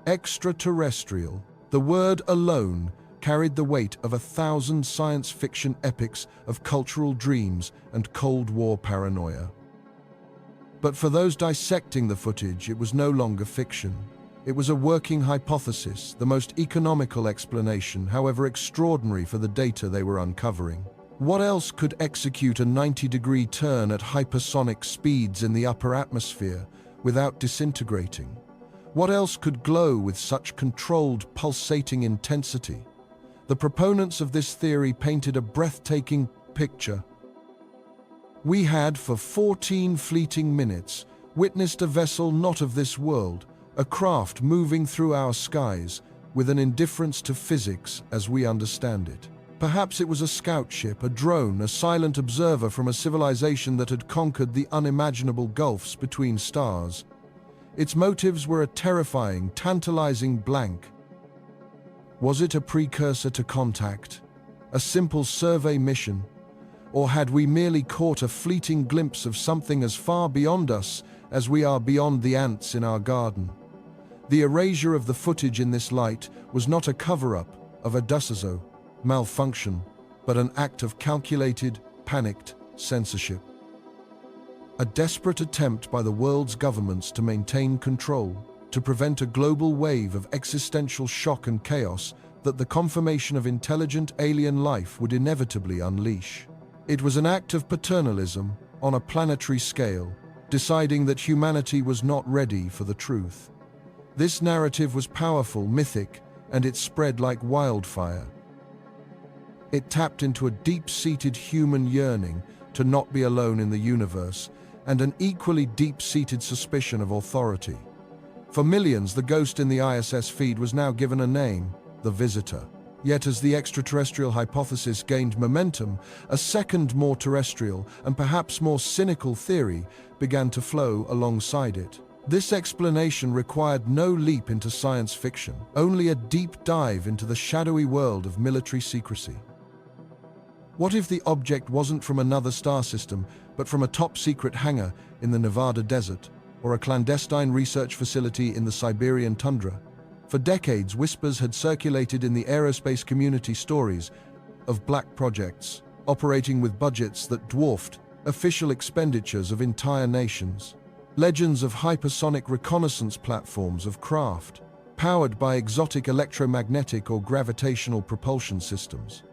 Extraterrestrial. The word alone carried the weight of 1,000 science fiction epics of cultural dreams and Cold War paranoia. But for those dissecting the footage, it was no longer fiction. It was a working hypothesis, the most economical explanation, however extraordinary for the data they were uncovering. What else could execute a 90-degree turn at hypersonic speeds in the upper atmosphere without disintegrating? What else could glow with such controlled, pulsating intensity? The proponents of this theory painted a breathtaking picture. We had, for 14 fleeting minutes, witnessed a vessel not of this world, a craft moving through our skies with an indifference to physics as we understand it. Perhaps it was a scout ship, a drone, a silent observer from a civilization that had conquered the unimaginable gulfs between stars. Its motives were a terrifying, tantalizing blank. Was it a precursor to contact, a simple survey mission, or had we merely caught a fleeting glimpse of something as far beyond us as we are beyond the ants in our garden? The erasure of the footage in this light was not a cover-up of a Dussazo malfunction, but an act of calculated, panicked censorship. A desperate attempt by the world's governments to maintain control, to prevent a global wave of existential shock and chaos that the confirmation of intelligent alien life would inevitably unleash. It was an act of paternalism on a planetary scale, deciding that humanity was not ready for the truth. This narrative was powerful, mythic, and it spread like wildfire. It tapped into a deep-seated human yearning to not be alone in the universe, and an equally deep-seated suspicion of authority. For millions, the ghost in the ISS feed was now given a name, the Visitor. Yet as the extraterrestrial hypothesis gained momentum, a second, more terrestrial and perhaps more cynical theory began to flow alongside it. This explanation required no leap into science fiction, only a deep dive into the shadowy world of military secrecy. What if the object wasn't from another star system, but from a top-secret hangar in the Nevada desert, or a clandestine research facility in the Siberian tundra? For decades, whispers had circulated in the aerospace community, stories of black projects operating with budgets that dwarfed official expenditures of entire nations. Legends of hypersonic reconnaissance platforms of craft, powered by exotic electromagnetic or gravitational propulsion systems.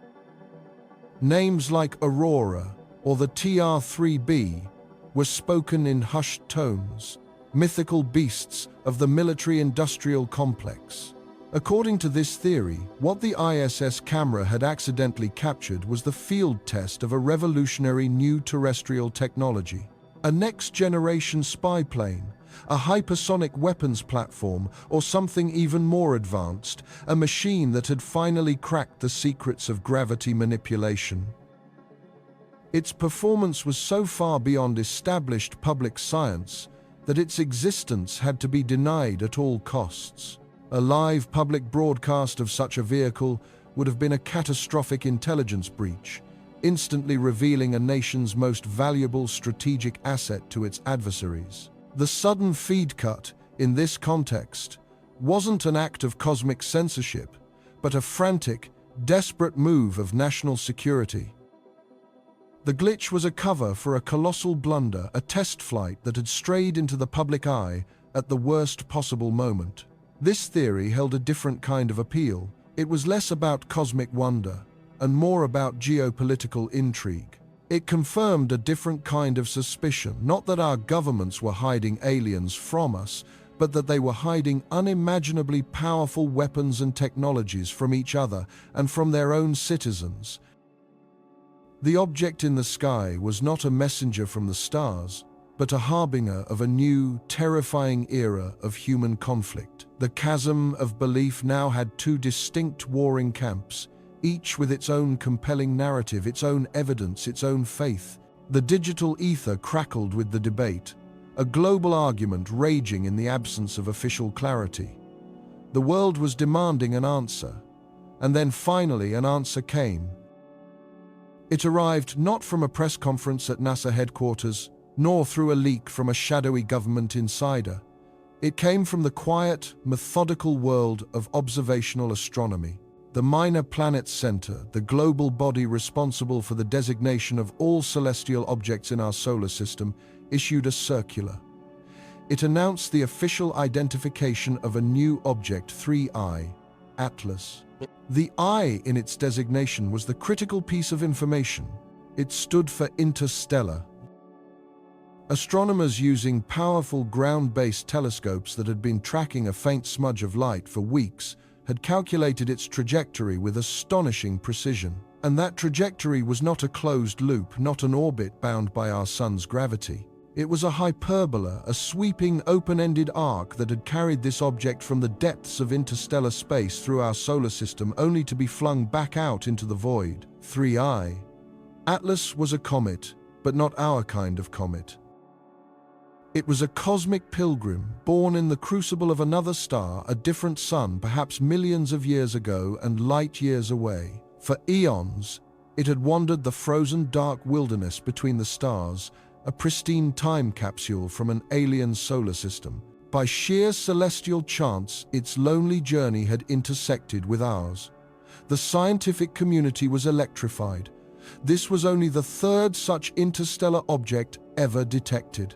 Names like Aurora or the TR-3B were spoken in hushed tones, mythical beasts of the military-industrial complex. According to this theory, what the ISS camera had accidentally captured was the field test of a revolutionary new terrestrial technology. A next-generation spy plane, a hypersonic weapons platform, or something even more advanced, a machine that had finally cracked the secrets of gravity manipulation. Its performance was so far beyond established public science that its existence had to be denied at all costs. A live public broadcast of such a vehicle would have been a catastrophic intelligence breach, instantly revealing a nation's most valuable strategic asset to its adversaries. The sudden feed cut, in this context, wasn't an act of cosmic censorship, but a frantic, desperate move of national security. The glitch was a cover for a colossal blunder, a test flight that had strayed into the public eye at the worst possible moment. This theory held a different kind of appeal. It was less about cosmic wonder and more about geopolitical intrigue. It confirmed a different kind of suspicion, not that our governments were hiding aliens from us, but that they were hiding unimaginably powerful weapons and technologies from each other and from their own citizens. The object in the sky was not a messenger from the stars, but a harbinger of a new, terrifying era of human conflict. The chasm of belief now had two distinct warring camps, each with its own compelling narrative, its own evidence, its own faith. The digital ether crackled with the debate, a global argument raging in the absence of official clarity. The world was demanding an answer, and then finally an answer came. It arrived not from a press conference at NASA headquarters, nor through a leak from a shadowy government insider. It came from the quiet, methodical world of observational astronomy. The Minor Planets Center, the global body responsible for the designation of all celestial objects in our solar system, issued a circular. It announced the official identification of a new object, 3I, Atlas. The I in its designation was the critical piece of information. It stood for interstellar. Astronomers using powerful ground-based telescopes that had been tracking a faint smudge of light for weeks had calculated its trajectory with astonishing precision. And that trajectory was not a closed loop, not an orbit bound by our sun's gravity. It was a hyperbola, a sweeping, open-ended arc that had carried this object from the depths of interstellar space through our solar system only to be flung back out into the void. 3I. Atlas was a comet, but not our kind of comet. It was a cosmic pilgrim, born in the crucible of another star, a different sun, perhaps millions of years ago and light years away. For eons, it had wandered the frozen dark wilderness between the stars, a pristine time capsule from an alien solar system. By sheer celestial chance, its lonely journey had intersected with ours. The scientific community was electrified. This was only the third such interstellar object ever detected.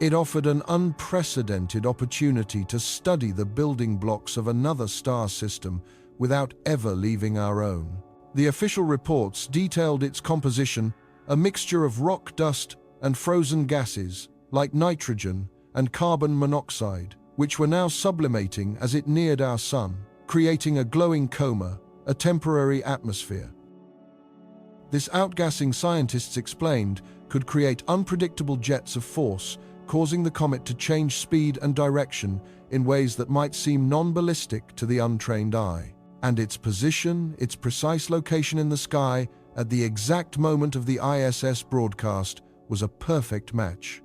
It offered an unprecedented opportunity to study the building blocks of another star system without ever leaving our own. The official reports detailed its composition, a mixture of rock dust and frozen gases, like nitrogen and carbon monoxide, which were now sublimating as it neared our sun, creating a glowing coma, a temporary atmosphere. This outgassing, scientists explained, could create unpredictable jets of force, causing the comet to change speed and direction in ways that might seem non-ballistic to the untrained eye. And its position, its precise location in the sky, at the exact moment of the ISS broadcast, was a perfect match.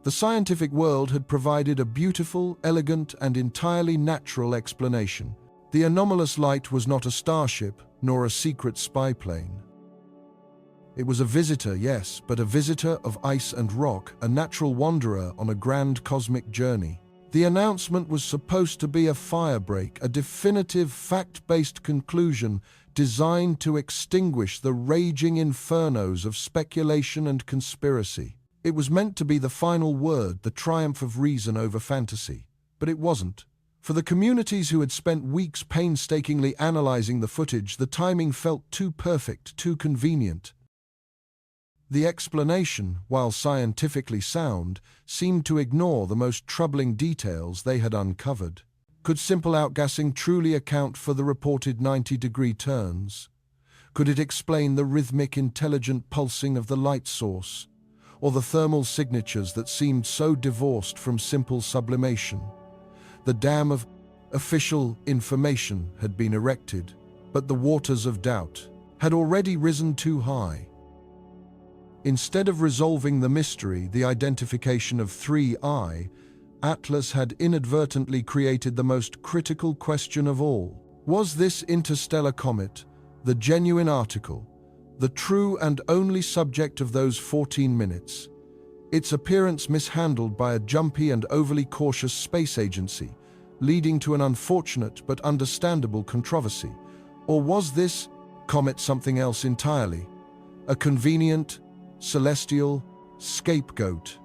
The scientific world had provided a beautiful, elegant, and entirely natural explanation. The anomalous light was not a starship, nor a secret spy plane. It was a visitor, yes, but a visitor of ice and rock, a natural wanderer on a grand cosmic journey. The announcement was supposed to be a firebreak, a definitive, fact-based conclusion designed to extinguish the raging infernos of speculation and conspiracy. It was meant to be the final word, the triumph of reason over fantasy. But it wasn't. For the communities who had spent weeks painstakingly analyzing the footage, the timing felt too perfect, too convenient. The explanation, while scientifically sound, seemed to ignore the most troubling details they had uncovered. Could simple outgassing truly account for the reported 90-degree turns? Could it explain the rhythmic, intelligent pulsing of the light source, or the thermal signatures that seemed so divorced from simple sublimation? The dam of official information had been erected, but the waters of doubt had already risen too high. Instead of resolving the mystery, the identification of 3I, Atlas had inadvertently created the most critical question of all. Was this interstellar comet the genuine article, the true and only subject of those 14 minutes? Its appearance mishandled by a jumpy and overly cautious space agency, leading to an unfortunate but understandable controversy. Or was this comet something else entirely? A convenient, celestial scapegoat?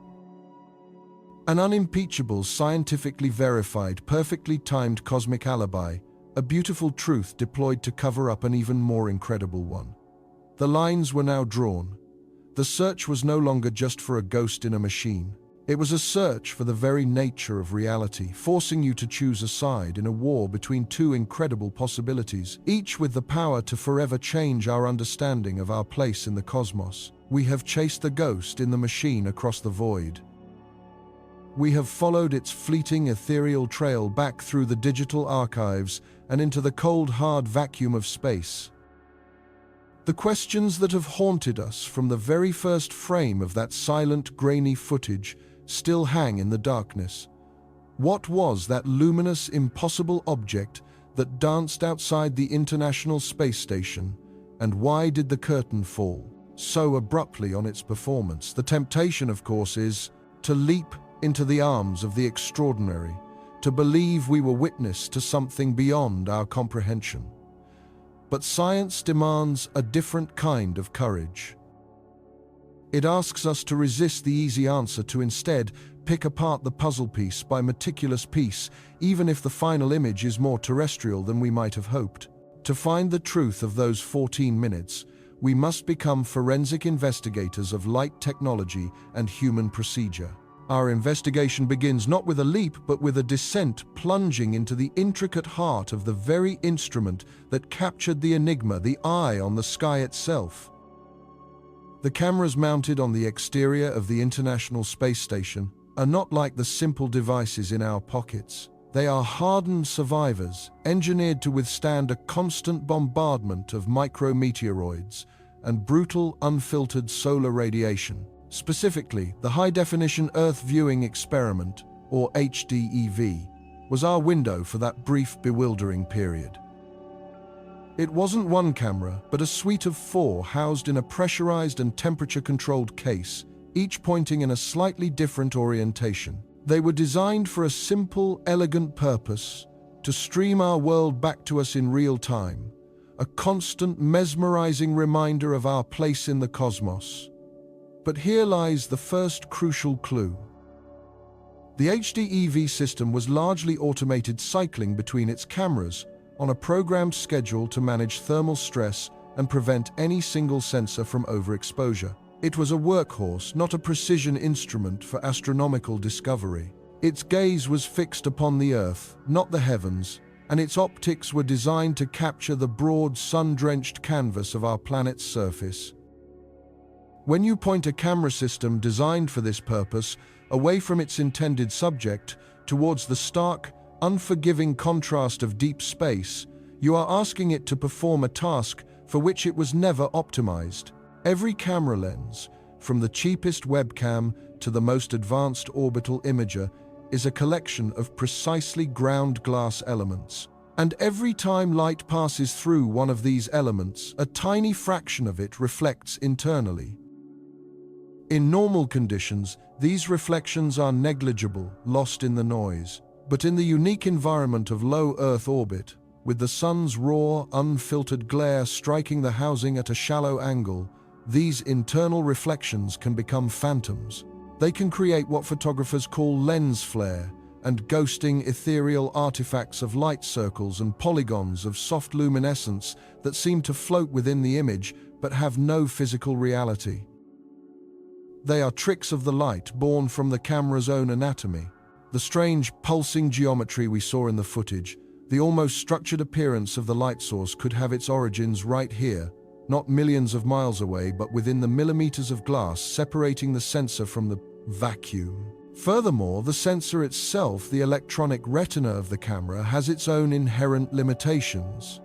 An unimpeachable, scientifically verified, perfectly timed cosmic alibi, a beautiful truth deployed to cover up an even more incredible one. The lines were now drawn. The search was no longer just for a ghost in a machine. It was a search for the very nature of reality, forcing you to choose a side in a war between two incredible possibilities, each with the power to forever change our understanding of our place in the cosmos. We have chased the ghost in the machine across the void. We have followed its fleeting, ethereal trail back through the digital archives and into the cold, hard vacuum of space. The questions that have haunted us from the very first frame of that silent, grainy footage still hang in the darkness. What was that luminous, impossible object that danced outside the International Space Station, and why did the curtain fall so abruptly on its performance? The temptation, of course, is to leap into the arms of the extraordinary, to believe we were witness to something beyond our comprehension. But science demands a different kind of courage. It asks us to resist the easy answer, to instead pick apart the puzzle piece by meticulous piece, even if the final image is more terrestrial than we might have hoped. To find the truth of those 14 minutes, we must become forensic investigators of light technology and human procedure. Our investigation begins not with a leap, but with a descent, plunging into the intricate heart of the very instrument that captured the enigma, the eye on the sky itself. The cameras mounted on the exterior of the International Space Station are not like the simple devices in our pockets. They are hardened survivors, engineered to withstand a constant bombardment of micrometeoroids and brutal, unfiltered solar radiation. Specifically, the High-Definition Earth Viewing Experiment, or HDEV, was our window for that brief, bewildering period. It wasn't one camera, but a suite of 4 housed in a pressurized and temperature-controlled case, each pointing in a slightly different orientation. They were designed for a simple, elegant purpose: to stream our world back to us in real time, a constant, mesmerizing reminder of our place in the cosmos. But here lies the first crucial clue. The HDEV system was largely automated, cycling between its cameras on a programmed schedule to manage thermal stress and prevent any single sensor from overexposure. It was a workhorse, not a precision instrument for astronomical discovery. Its gaze was fixed upon the Earth, not the heavens, and its optics were designed to capture the broad, sun-drenched canvas of our planet's surface. When you point a camera system designed for this purpose away from its intended subject towards the stark, unforgiving contrast of deep space, you are asking it to perform a task for which it was never optimized. Every camera lens, from the cheapest webcam to the most advanced orbital imager, is a collection of precisely ground glass elements. And every time light passes through one of these elements, a tiny fraction of it reflects internally. In normal conditions, these reflections are negligible, lost in the noise. But in the unique environment of low Earth orbit, with the sun's raw, unfiltered glare striking the housing at a shallow angle, these internal reflections can become phantoms. They can create what photographers call lens flare, and ghosting ethereal artifacts of light circles and polygons of soft luminescence that seem to float within the image but have no physical reality. They are tricks of the light born from the camera's own anatomy. The strange, pulsing geometry we saw in the footage, the almost structured appearance of the light source, could have its origins right here, not millions of miles away, but within the millimeters of glass separating the sensor from the vacuum. Furthermore, the sensor itself, the electronic retina of the camera, has its own inherent limitations.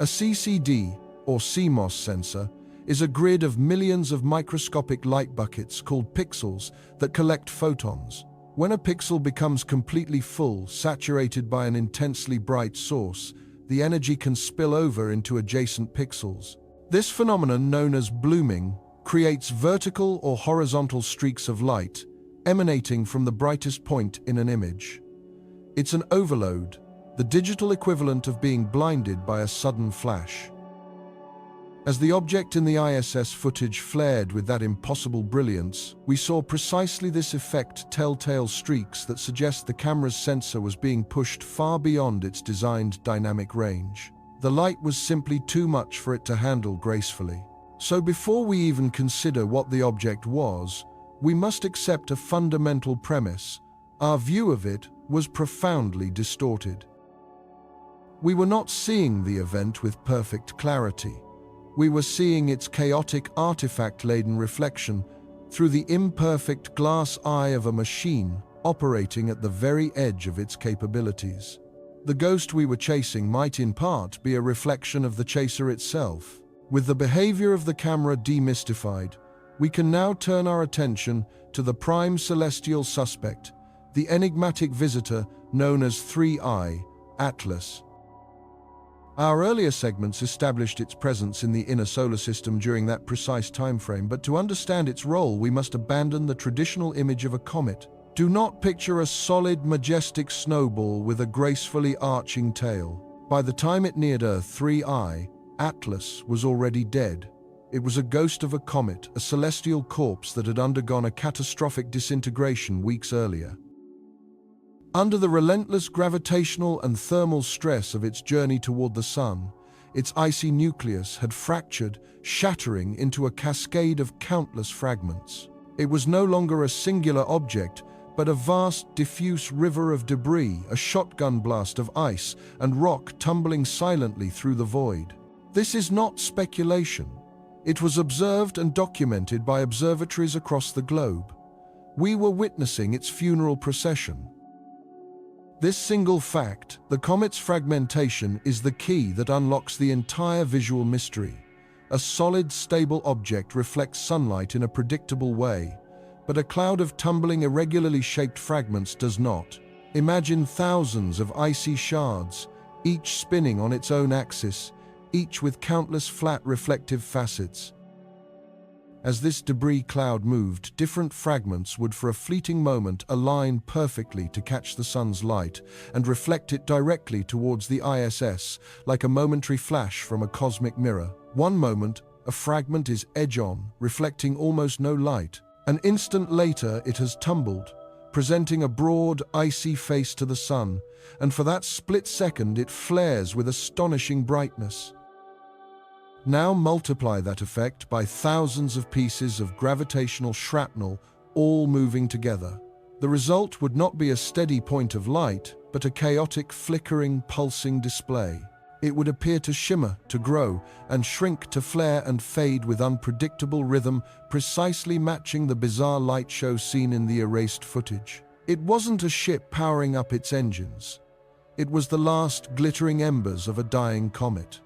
A CCD, or CMOS sensor, is a grid of millions of microscopic light buckets called pixels that collect photons. When a pixel becomes completely full, saturated by an intensely bright source, the energy can spill over into adjacent pixels. This phenomenon, known as blooming, creates vertical or horizontal streaks of light emanating from the brightest point in an image. It's an overload, the digital equivalent of being blinded by a sudden flash. As the object in the ISS footage flared with that impossible brilliance, we saw precisely this effect, telltale streaks that suggest the camera's sensor was being pushed far beyond its designed dynamic range. The light was simply too much for it to handle gracefully. So before we even consider what the object was, we must accept a fundamental premise. Our view of it was profoundly distorted. We were not seeing the event with perfect clarity. We were seeing its chaotic, artifact-laden reflection through the imperfect glass eye of a machine operating at the very edge of its capabilities. The ghost we were chasing might in part be a reflection of the chaser itself. With the behavior of the camera demystified, we can now turn our attention to the prime celestial suspect, the enigmatic visitor known as 3I, Atlas. Our earlier segments established its presence in the inner solar system during that precise time frame, but to understand its role, we must abandon the traditional image of a comet. Do not picture a solid, majestic snowball with a gracefully arching tail. By the time it neared Earth, 3I, Atlas, was already dead. It was a ghost of a comet, a celestial corpse that had undergone a catastrophic disintegration weeks earlier. Under the relentless gravitational and thermal stress of its journey toward the Sun, its icy nucleus had fractured, shattering into a cascade of countless fragments. It was no longer a singular object, but a vast, diffuse river of debris, a shotgun blast of ice and rock tumbling silently through the void. This is not speculation. It was observed and documented by observatories across the globe. We were witnessing its funeral procession. This single fact, the comet's fragmentation, is the key that unlocks the entire visual mystery. A solid, stable object reflects sunlight in a predictable way, but a cloud of tumbling, irregularly shaped fragments does not. Imagine thousands of icy shards, each spinning on its own axis, each with countless flat, reflective facets. As this debris cloud moved, different fragments would for a fleeting moment align perfectly to catch the sun's light and reflect it directly towards the ISS, like a momentary flash from a cosmic mirror. One moment, a fragment is edge-on, reflecting almost no light. An instant later, it has tumbled, presenting a broad, icy face to the sun, and for that split second it flares with astonishing brightness. Now multiply that effect by thousands of pieces of gravitational shrapnel, all moving together. The result would not be a steady point of light, but a chaotic, flickering, pulsing display. It would appear to shimmer, to grow, and shrink, to flare and fade with unpredictable rhythm, precisely matching the bizarre light show seen in the erased footage. It wasn't a ship powering up its engines. It was the last glittering embers of a dying comet.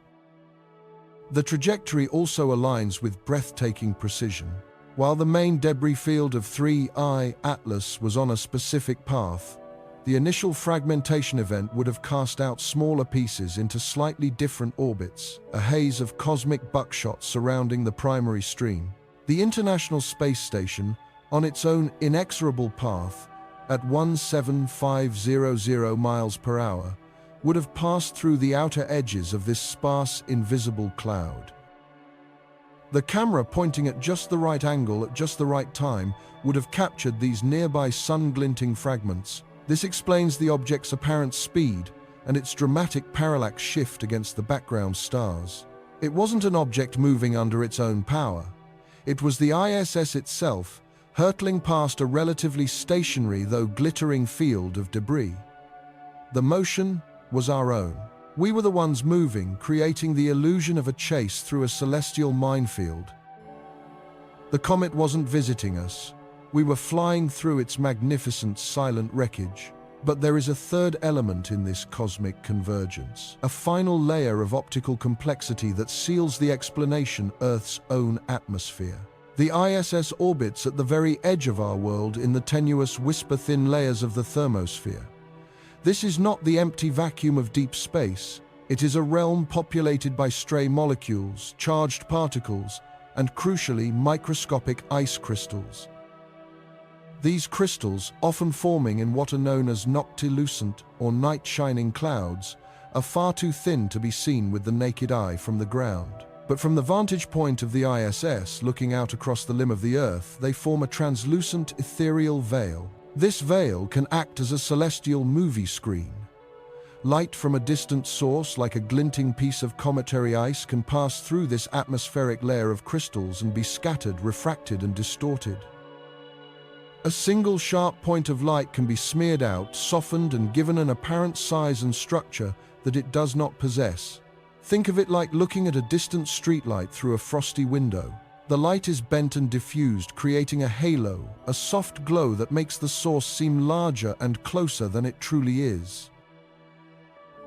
The trajectory also aligns with breathtaking precision. While the main debris field of 3I Atlas was on a specific path, the initial fragmentation event would have cast out smaller pieces into slightly different orbits, a haze of cosmic buckshot surrounding the primary stream. The International Space Station, on its own inexorable path, at 17,500 miles per hour, would have passed through the outer edges of this sparse, invisible cloud. The camera, pointing at just the right angle at just the right time, would have captured these nearby sun-glinting fragments. This explains the object's apparent speed and its dramatic parallax shift against the background stars. It wasn't an object moving under its own power. It was the ISS itself, hurtling past a relatively stationary though glittering field of debris. The motion was our own. We were the ones moving, creating the illusion of a chase through a celestial minefield. The comet wasn't visiting us. We were flying through its magnificent, silent wreckage. But there is a third element in this cosmic convergence, a final layer of optical complexity that seals the explanation: Earth's own atmosphere. The ISS orbits at the very edge of our world in the tenuous, whisper-thin layers of the thermosphere. This is not the empty vacuum of deep space. It is a realm populated by stray molecules, charged particles, and crucially, microscopic ice crystals. These crystals, often forming in what are known as noctilucent or night-shining clouds, are far too thin to be seen with the naked eye from the ground. But from the vantage point of the ISS, looking out across the limb of the Earth, they form a translucent ethereal veil. This veil can act as a celestial movie screen. Light from a distant source, like a glinting piece of cometary ice, can pass through this atmospheric layer of crystals and be scattered, refracted, and distorted. A single sharp point of light can be smeared out, softened, and given an apparent size and structure that it does not possess. Think of it like looking at a distant streetlight through a frosty window. The light is bent and diffused, creating a halo, a soft glow that makes the source seem larger and closer than it truly is.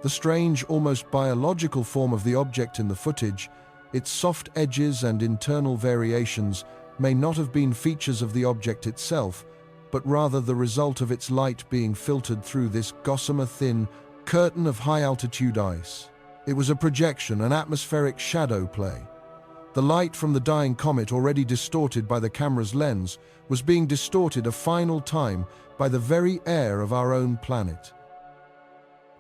The strange, almost biological form of the object in the footage, its soft edges and internal variations, may not have been features of the object itself, but rather the result of its light being filtered through this gossamer-thin curtain of high-altitude ice. It was a projection, an atmospheric shadow play. The light from the dying comet, already distorted by the camera's lens, was being distorted a final time by the very air of our own planet.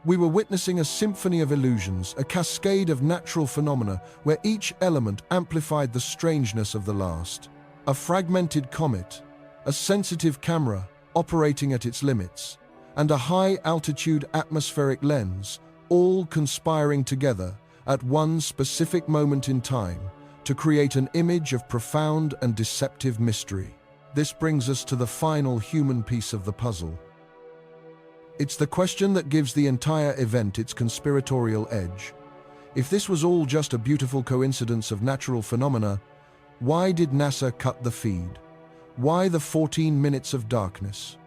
We were witnessing a symphony of illusions, a cascade of natural phenomena where each element amplified the strangeness of the last. A fragmented comet, a sensitive camera operating at its limits, and a high-altitude atmospheric lens, all conspiring together at one specific moment in time to create an image of profound and deceptive mystery. This brings us to the final human piece of the puzzle. It's the question that gives the entire event its conspiratorial edge. If this was all just a beautiful coincidence of natural phenomena, why did NASA cut the feed? Why the 14 minutes of darkness?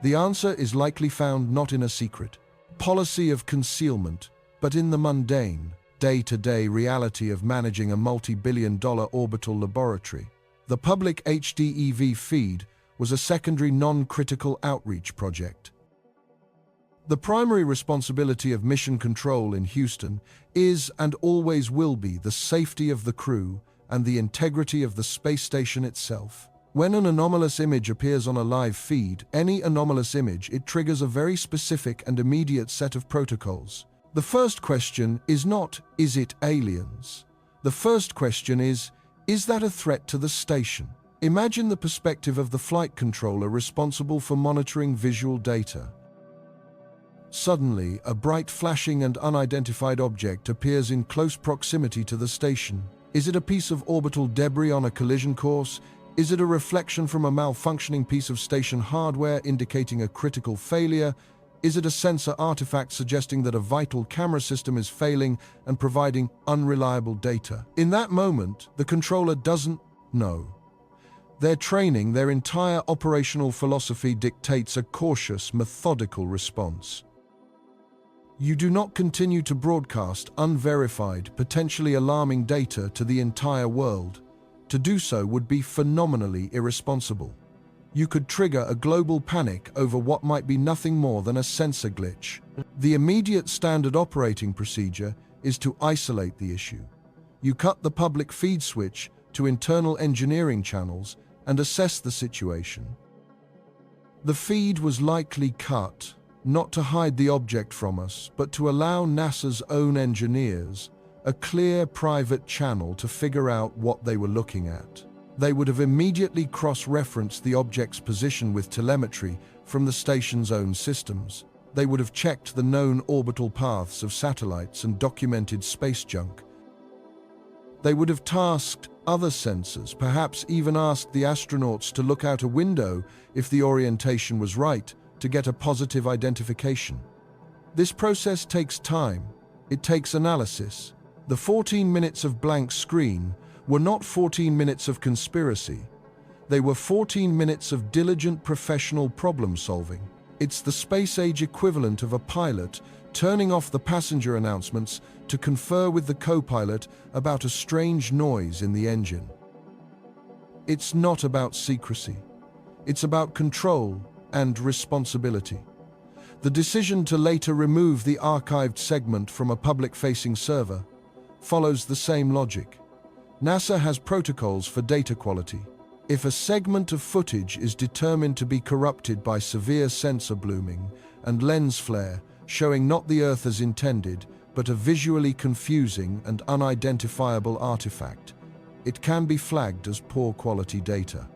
The answer is likely found not in a secret policy of concealment, but in the mundane, day-to-day reality of managing a multi-billion-dollar orbital laboratory. The public HDEV feed was a secondary non-critical outreach project. The primary responsibility of mission control in Houston is and always will be the safety of the crew and the integrity of the space station itself. When an anomalous image appears on a live feed, any anomalous image, it triggers a very specific and immediate set of protocols. The first question is not, is it aliens? The first question is that a threat to the station? Imagine the perspective of the flight controller responsible for monitoring visual data. Suddenly, a bright flashing and unidentified object appears in close proximity to the station. Is it a piece of orbital debris on a collision course? Is it a reflection from a malfunctioning piece of station hardware indicating a critical failure? Is it a sensor artifact suggesting that a vital camera system is failing and providing unreliable data? In that moment, the controller doesn't know. Their training, their entire operational philosophy dictates a cautious, methodical response. You do not continue to broadcast unverified, potentially alarming data to the entire world. To do so would be phenomenally irresponsible. You could trigger a global panic over what might be nothing more than a sensor glitch. The immediate standard operating procedure is to isolate the issue. You cut the public feed switch to internal engineering channels and assess the situation. The feed was likely cut, not to hide the object from us, but to allow NASA's own engineers a clear private channel to figure out what they were looking at. They would have immediately cross-referenced the object's position with telemetry from the station's own systems. They would have checked the known orbital paths of satellites and documented space junk. They would have tasked other sensors, perhaps even asked the astronauts to look out a window if the orientation was right, to get a positive identification. This process takes time. It takes analysis. The 14 minutes of blank screen were not 14 minutes of conspiracy. They were 14 minutes of diligent professional problem-solving. It's the space-age equivalent of a pilot turning off the passenger announcements to confer with the co-pilot about a strange noise in the engine. It's not about secrecy. It's about control and responsibility. The decision to later remove the archived segment from a public-facing server follows the same logic. NASA has protocols for data quality. If a segment of footage is determined to be corrupted by severe sensor blooming and lens flare, showing not the Earth as intended, but a visually confusing and unidentifiable artifact, it can be flagged as poor quality data.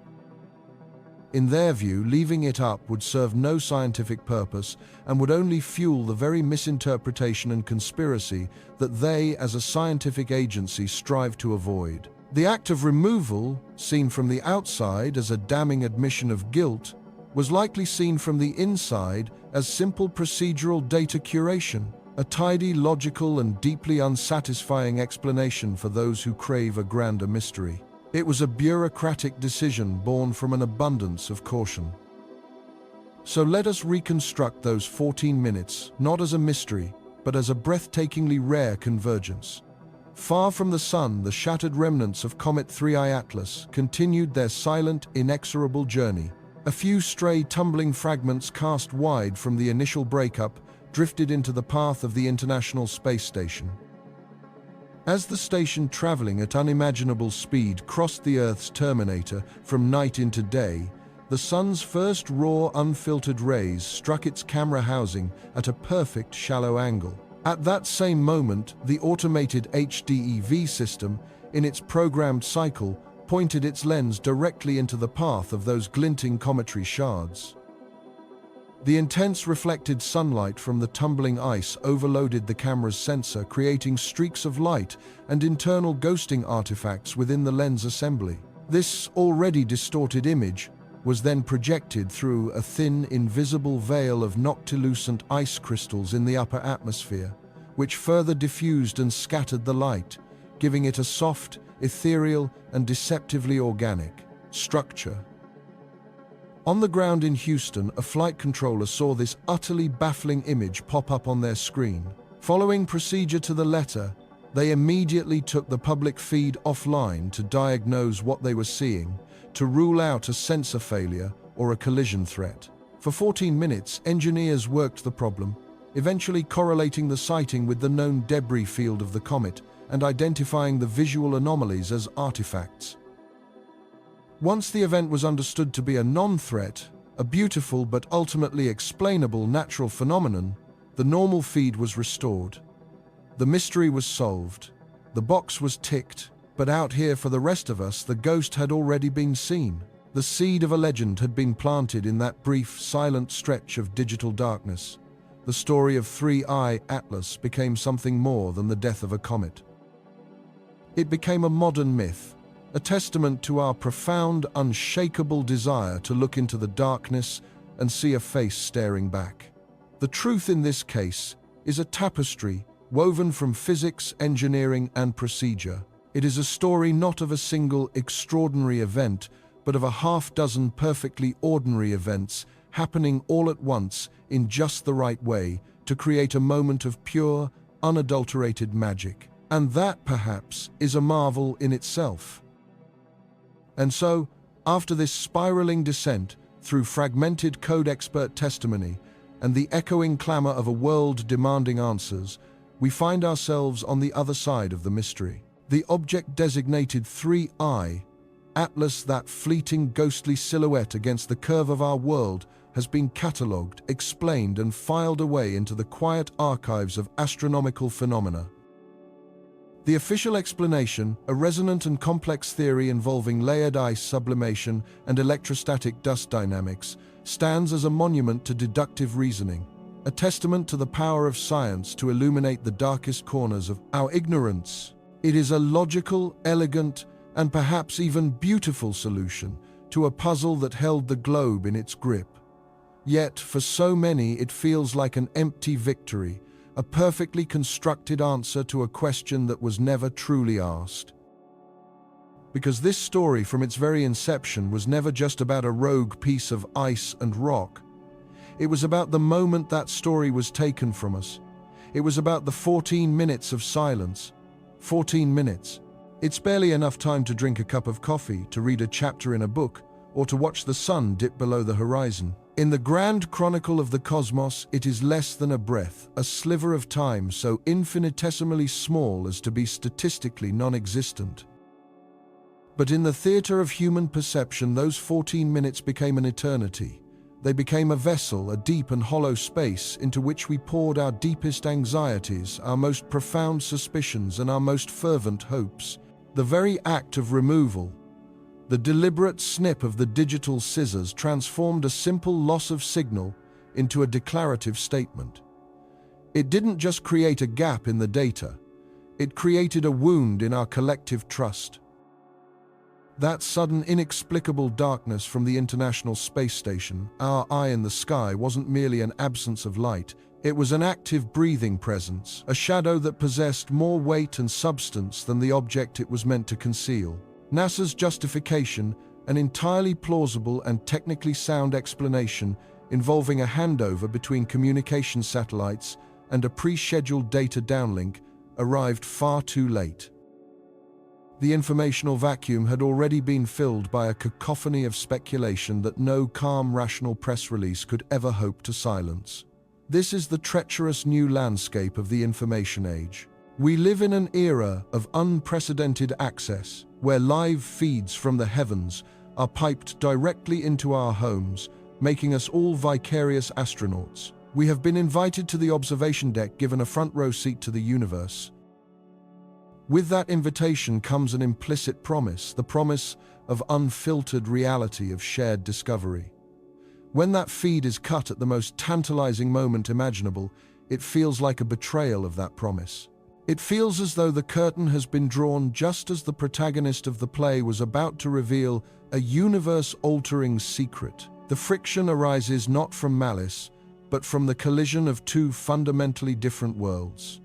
In their view, leaving it up would serve no scientific purpose and would only fuel the very misinterpretation and conspiracy that they, as a scientific agency, strive to avoid. The act of removal, seen from the outside as a damning admission of guilt, was likely seen from the inside as simple procedural data curation, a tidy, logical, and deeply unsatisfying explanation for those who crave a grander mystery. It was a bureaucratic decision born from an abundance of caution. So let us reconstruct those 14 minutes, not as a mystery, but as a breathtakingly rare convergence. Far from the sun, the shattered remnants of Comet 3I Atlas continued their silent, inexorable journey. A few stray tumbling fragments cast wide from the initial breakup drifted into the path of the International Space Station. As the station, traveling at unimaginable speed, crossed the Earth's terminator from night into day, the sun's first raw, unfiltered rays struck its camera housing at a perfect shallow angle. At that same moment, the automated HDEV system, in its programmed cycle, pointed its lens directly into the path of those glinting cometary shards. The intense reflected sunlight from the tumbling ice overloaded the camera's sensor, creating streaks of light and internal ghosting artifacts within the lens assembly. This already distorted image was then projected through a thin, invisible veil of noctilucent ice crystals in the upper atmosphere, which further diffused and scattered the light, giving it a soft, ethereal, and deceptively organic structure. On the ground in Houston, a flight controller saw this utterly baffling image pop up on their screen. Following procedure to the letter, they immediately took the public feed offline to diagnose what they were seeing, to rule out a sensor failure or a collision threat. For 14 minutes, engineers worked the problem, eventually correlating the sighting with the known debris field of the comet and identifying the visual anomalies as artifacts. Once the event was understood to be a non-threat, a beautiful but ultimately explainable natural phenomenon, the normal feed was restored. The mystery was solved. The box was ticked, but out here for the rest of us, the ghost had already been seen. The seed of a legend had been planted in that brief, silent stretch of digital darkness. The story of 3I Atlas became something more than the death of a comet. It became a modern myth, a testament to our profound, unshakable desire to look into the darkness and see a face staring back. The truth in this case is a tapestry woven from physics, engineering, and procedure. It is a story not of a single extraordinary event, but of a half-dozen perfectly ordinary events happening all at once in just the right way to create a moment of pure, unadulterated magic. And that, perhaps, is a marvel in itself. And so, after this spiraling descent through fragmented code expert testimony and the echoing clamor of a world demanding answers, we find ourselves on the other side of the mystery. The object designated 3I, Atlas, that fleeting ghostly silhouette against the curve of our world, has been catalogued, explained, and filed away into the quiet archives of astronomical phenomena. The official explanation, a resonant and complex theory involving layered ice sublimation and electrostatic dust dynamics, stands as a monument to deductive reasoning, a testament to the power of science to illuminate the darkest corners of our ignorance. It is a logical, elegant, and perhaps even beautiful solution to a puzzle that held the globe in its grip. Yet, for so many, it feels like an empty victory, a perfectly constructed answer to a question that was never truly asked. Because this story, from its very inception, was never just about a rogue piece of ice and rock. It was about the moment that story was taken from us. It was about the 14 minutes of silence. 14 minutes. It's barely enough time to drink a cup of coffee, to read a chapter in a book, or to watch the sun dip below the horizon. In the grand chronicle of the cosmos, it is less than a breath, a sliver of time so infinitesimally small as to be statistically non-existent. But in the theater of human perception, those 14 minutes became an eternity. They became a vessel, a deep and hollow space into which we poured our deepest anxieties, our most profound suspicions, and our most fervent hopes. The very act of removal, the deliberate snip of the digital scissors, transformed a simple loss of signal into a declarative statement. It didn't just create a gap in the data, it created a wound in our collective trust. That sudden, inexplicable darkness from the International Space Station, our eye in the sky, wasn't merely an absence of light. It was an active, breathing presence, a shadow that possessed more weight and substance than the object it was meant to conceal. NASA's justification, an entirely plausible and technically sound explanation involving a handover between communication satellites and a pre-scheduled data downlink, arrived far too late. The informational vacuum had already been filled by a cacophony of speculation that no calm, rational press release could ever hope to silence. This is the treacherous new landscape of the information age. We live in an era of unprecedented access, where live feeds from the heavens are piped directly into our homes, making us all vicarious astronauts. We have been invited to the observation deck, given a front row seat to the universe. With that invitation comes an implicit promise, the promise of unfiltered reality, of shared discovery. When that feed is cut at the most tantalizing moment imaginable, it feels like a betrayal of that promise. It feels as though the curtain has been drawn just as the protagonist of the play was about to reveal a universe-altering secret. The friction arises not from malice, but from the collision of two fundamentally different worlds.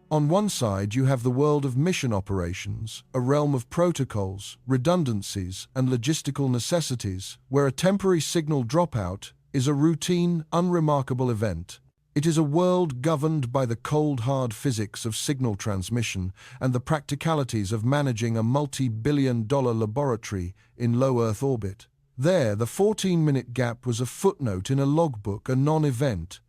On one side, you have the world of mission operations, a realm of protocols, redundancies, and logistical necessities, where a temporary signal dropout is a routine, unremarkable event. It is a world governed by the cold, hard physics of signal transmission and the practicalities of managing a multi-billion-dollar laboratory in low Earth orbit. There, the 14-minute gap was a footnote in a logbook, a non-event.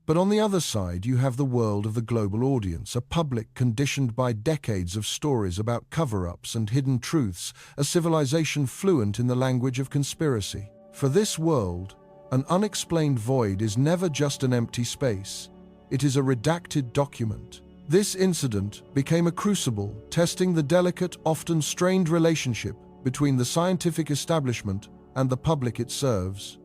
But on the other side, you have the world of the global audience, a public conditioned by decades of stories about cover-ups and hidden truths, a civilization fluent in the language of conspiracy. For this world, an unexplained void is never just an empty space. It is a redacted document. This incident became a crucible, testing the delicate, often strained relationship between the scientific establishment and the public it serves.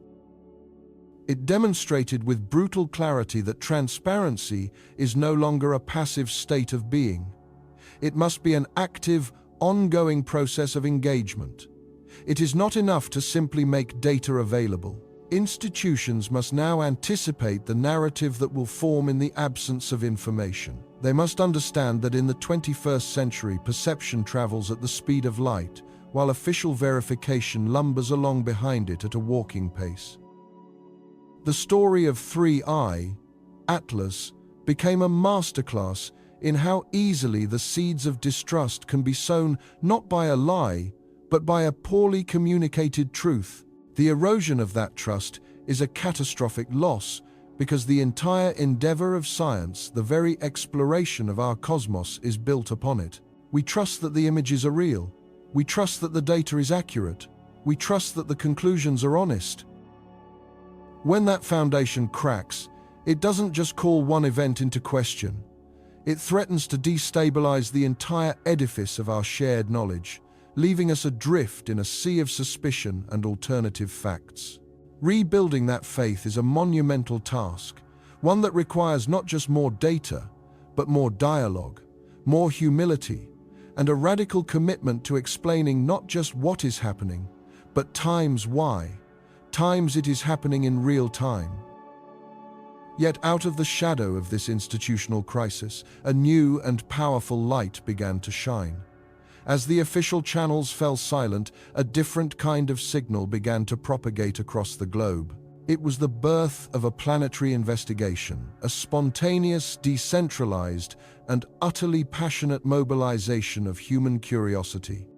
It demonstrated with brutal clarity that transparency is no longer a passive state of being. It must be an active, ongoing process of engagement. It is not enough to simply make data available. Institutions must now anticipate the narrative that will form in the absence of information. They must understand that in the 21st century, perception travels at the speed of light, while official verification lumbers along behind it at a walking pace. The story of 3I, Atlas, became a masterclass in how easily the seeds of distrust can be sown not by a lie, but by a poorly communicated truth. The erosion of that trust is a catastrophic loss because the entire endeavor of science, the very exploration of our cosmos, is built upon it. We trust that the images are real. We trust that the data is accurate. We trust that the conclusions are honest. When that foundation cracks, it doesn't just call one event into question. It threatens to destabilize the entire edifice of our shared knowledge, leaving us adrift in a sea of suspicion and alternative facts. Rebuilding that faith is a monumental task, one that requires not just more data, but more dialogue, more humility, and a radical commitment to explaining not just what is happening, but times why. Times it is happening in real time. Yet out of the shadow of this institutional crisis, a new and powerful light began to shine. As the official channels fell silent, a different kind of signal began to propagate across the globe. It was the birth of a planetary investigation, a spontaneous, decentralized, and utterly passionate mobilization of human curiosity.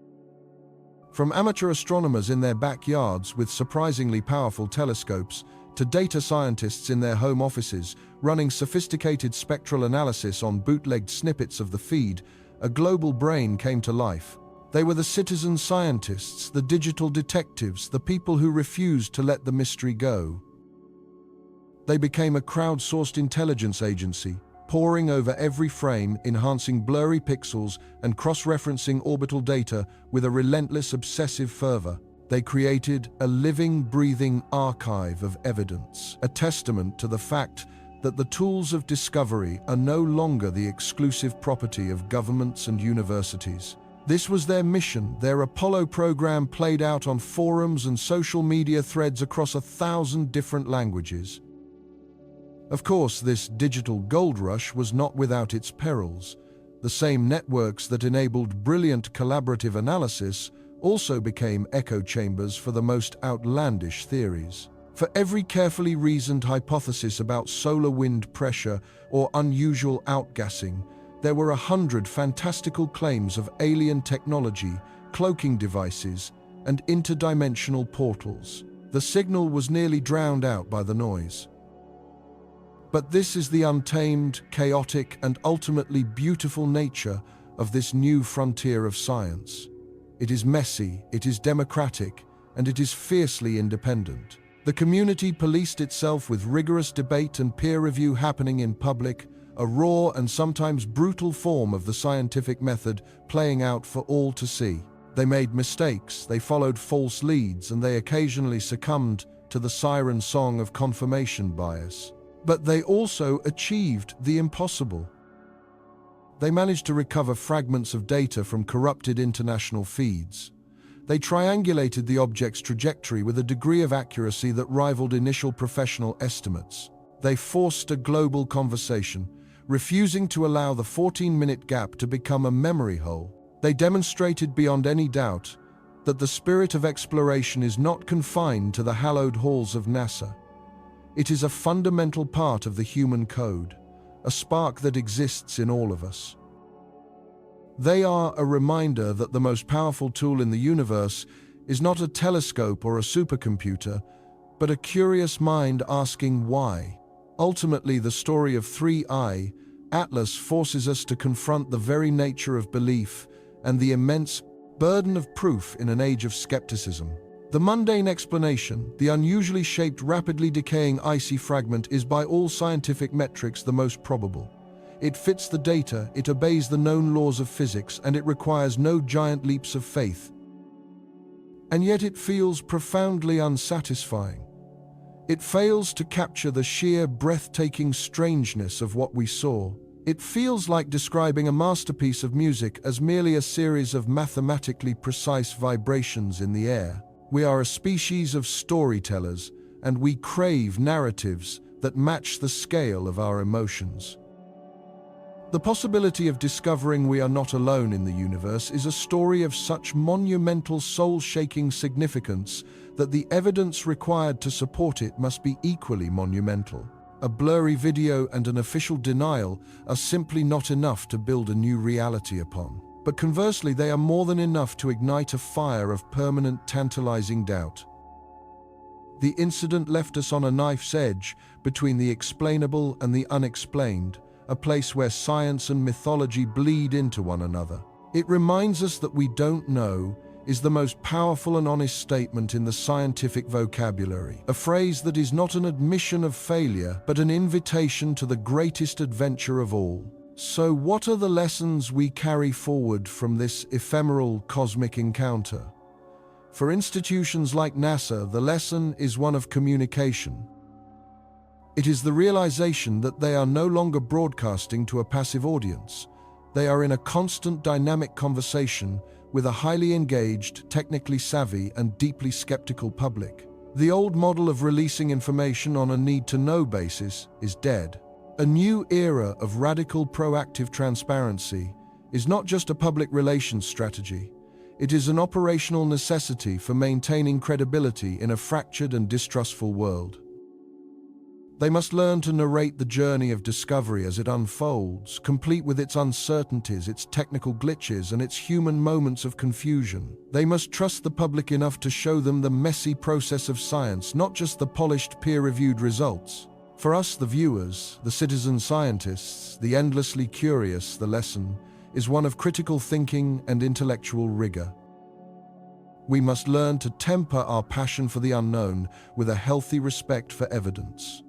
From amateur astronomers in their backyards with surprisingly powerful telescopes to data scientists in their home offices running sophisticated spectral analysis on bootlegged snippets of the feed, a global brain came to life. They were the citizen scientists, the digital detectives, the people who refused to let the mystery go. They became a crowdsourced intelligence agency, poring over every frame, enhancing blurry pixels and cross-referencing orbital data with a relentless, obsessive fervor. They created a living, breathing archive of evidence, a testament to the fact that the tools of discovery are no longer the exclusive property of governments and universities. This was their mission. Their Apollo program played out on forums and social media threads across 1,000 different languages. Of course, this digital gold rush was not without its perils. The same networks that enabled brilliant collaborative analysis also became echo chambers for the most outlandish theories. For every carefully reasoned hypothesis about solar wind pressure or unusual outgassing, there were 100 fantastical claims of alien technology, cloaking devices, and interdimensional portals. The signal was nearly drowned out by the noise. But this is the untamed, chaotic, and ultimately beautiful nature of this new frontier of science. It is messy, it is democratic, and it is fiercely independent. The community policed itself with rigorous debate and peer review happening in public, a raw and sometimes brutal form of the scientific method playing out for all to see. They made mistakes, they followed false leads, and they occasionally succumbed to the siren song of confirmation bias. But they also achieved the impossible. They managed to recover fragments of data from corrupted international feeds. They triangulated the object's trajectory with a degree of accuracy that rivaled initial professional estimates. They forced a global conversation, refusing to allow the 14-minute gap to become a memory hole. They demonstrated beyond any doubt that the spirit of exploration is not confined to the hallowed halls of NASA. It is a fundamental part of the human code, a spark that exists in all of us. They are a reminder that the most powerful tool in the universe is not a telescope or a supercomputer, but a curious mind asking why. Ultimately, the story of 3I, Atlas, forces us to confront the very nature of belief and the immense burden of proof in an age of skepticism. The mundane explanation, the unusually shaped, rapidly decaying icy fragment, is by all scientific metrics the most probable. It fits the data, it obeys the known laws of physics, and it requires no giant leaps of faith. And yet it feels profoundly unsatisfying. It fails to capture the sheer, breathtaking strangeness of what we saw. It feels like describing a masterpiece of music as merely a series of mathematically precise vibrations in the air. We are a species of storytellers, and we crave narratives that match the scale of our emotions. The possibility of discovering we are not alone in the universe is a story of such monumental, soul-shaking significance that the evidence required to support it must be equally monumental. A blurry video and an official denial are simply not enough to build a new reality upon. But conversely, they are more than enough to ignite a fire of permanent, tantalizing doubt. The incident left us on a knife's edge between the explainable and the unexplained, a place where science and mythology bleed into one another. It reminds us that we don't know is the most powerful and honest statement in the scientific vocabulary, a phrase that is not an admission of failure, but an invitation to the greatest adventure of all. So what are the lessons we carry forward from this ephemeral cosmic encounter? For institutions like NASA, the lesson is one of communication. It is the realization that they are no longer broadcasting to a passive audience. They are in a constant dynamic conversation with a highly engaged, technically savvy, and deeply skeptical public. The old model of releasing information on a need-to-know basis is dead. A new era of radical proactive transparency is not just a public relations strategy. It is an operational necessity for maintaining credibility in a fractured and distrustful world. They must learn to narrate the journey of discovery as it unfolds, complete with its uncertainties, its technical glitches, and its human moments of confusion. They must trust the public enough to show them the messy process of science, not just the polished, peer-reviewed results. For us, the viewers, the citizen scientists, the endlessly curious, the lesson is one of critical thinking and intellectual rigor. We must learn to temper our passion for the unknown with a healthy respect for evidence.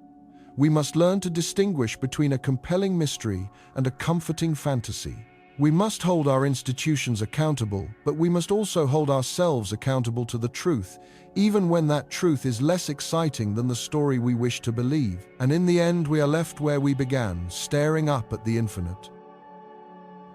We must learn to distinguish between a compelling mystery and a comforting fantasy. We must hold our institutions accountable, but we must also hold ourselves accountable to the truth, even when that truth is less exciting than the story we wish to believe. And in the end, we are left where we began, staring up at the infinite.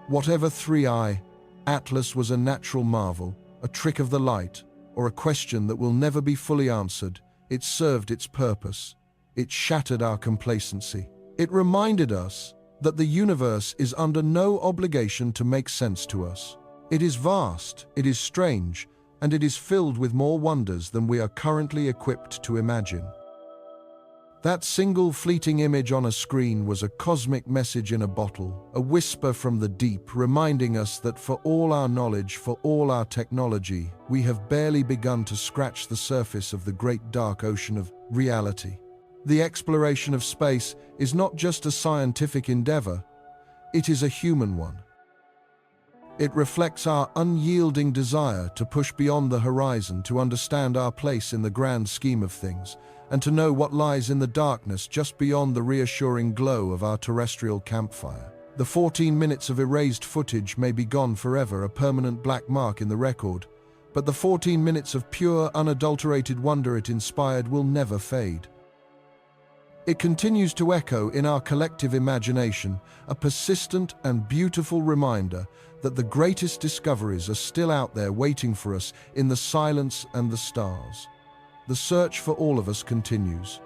Whatever 3i, Atlas was a natural marvel, a trick of the light, or a question that will never be fully answered. It served its purpose. It shattered our complacency. It reminded us that the universe is under no obligation to make sense to us. It is vast, it is strange, and it is filled with more wonders than we are currently equipped to imagine. That single fleeting image on a screen was a cosmic message in a bottle, a whisper from the deep, reminding us that for all our knowledge, for all our technology, we have barely begun to scratch the surface of the great dark ocean of reality. The exploration of space is not just a scientific endeavor, it is a human one. It reflects our unyielding desire to push beyond the horizon, to understand our place in the grand scheme of things, and to know what lies in the darkness just beyond the reassuring glow of our terrestrial campfire. The 14 minutes of erased footage may be gone forever, a permanent black mark in the record, but the 14 minutes of pure, unadulterated wonder it inspired will never fade. It continues to echo in our collective imagination, a persistent and beautiful reminder that the greatest discoveries are still out there waiting for us in the silence and the stars. The search for all of us continues.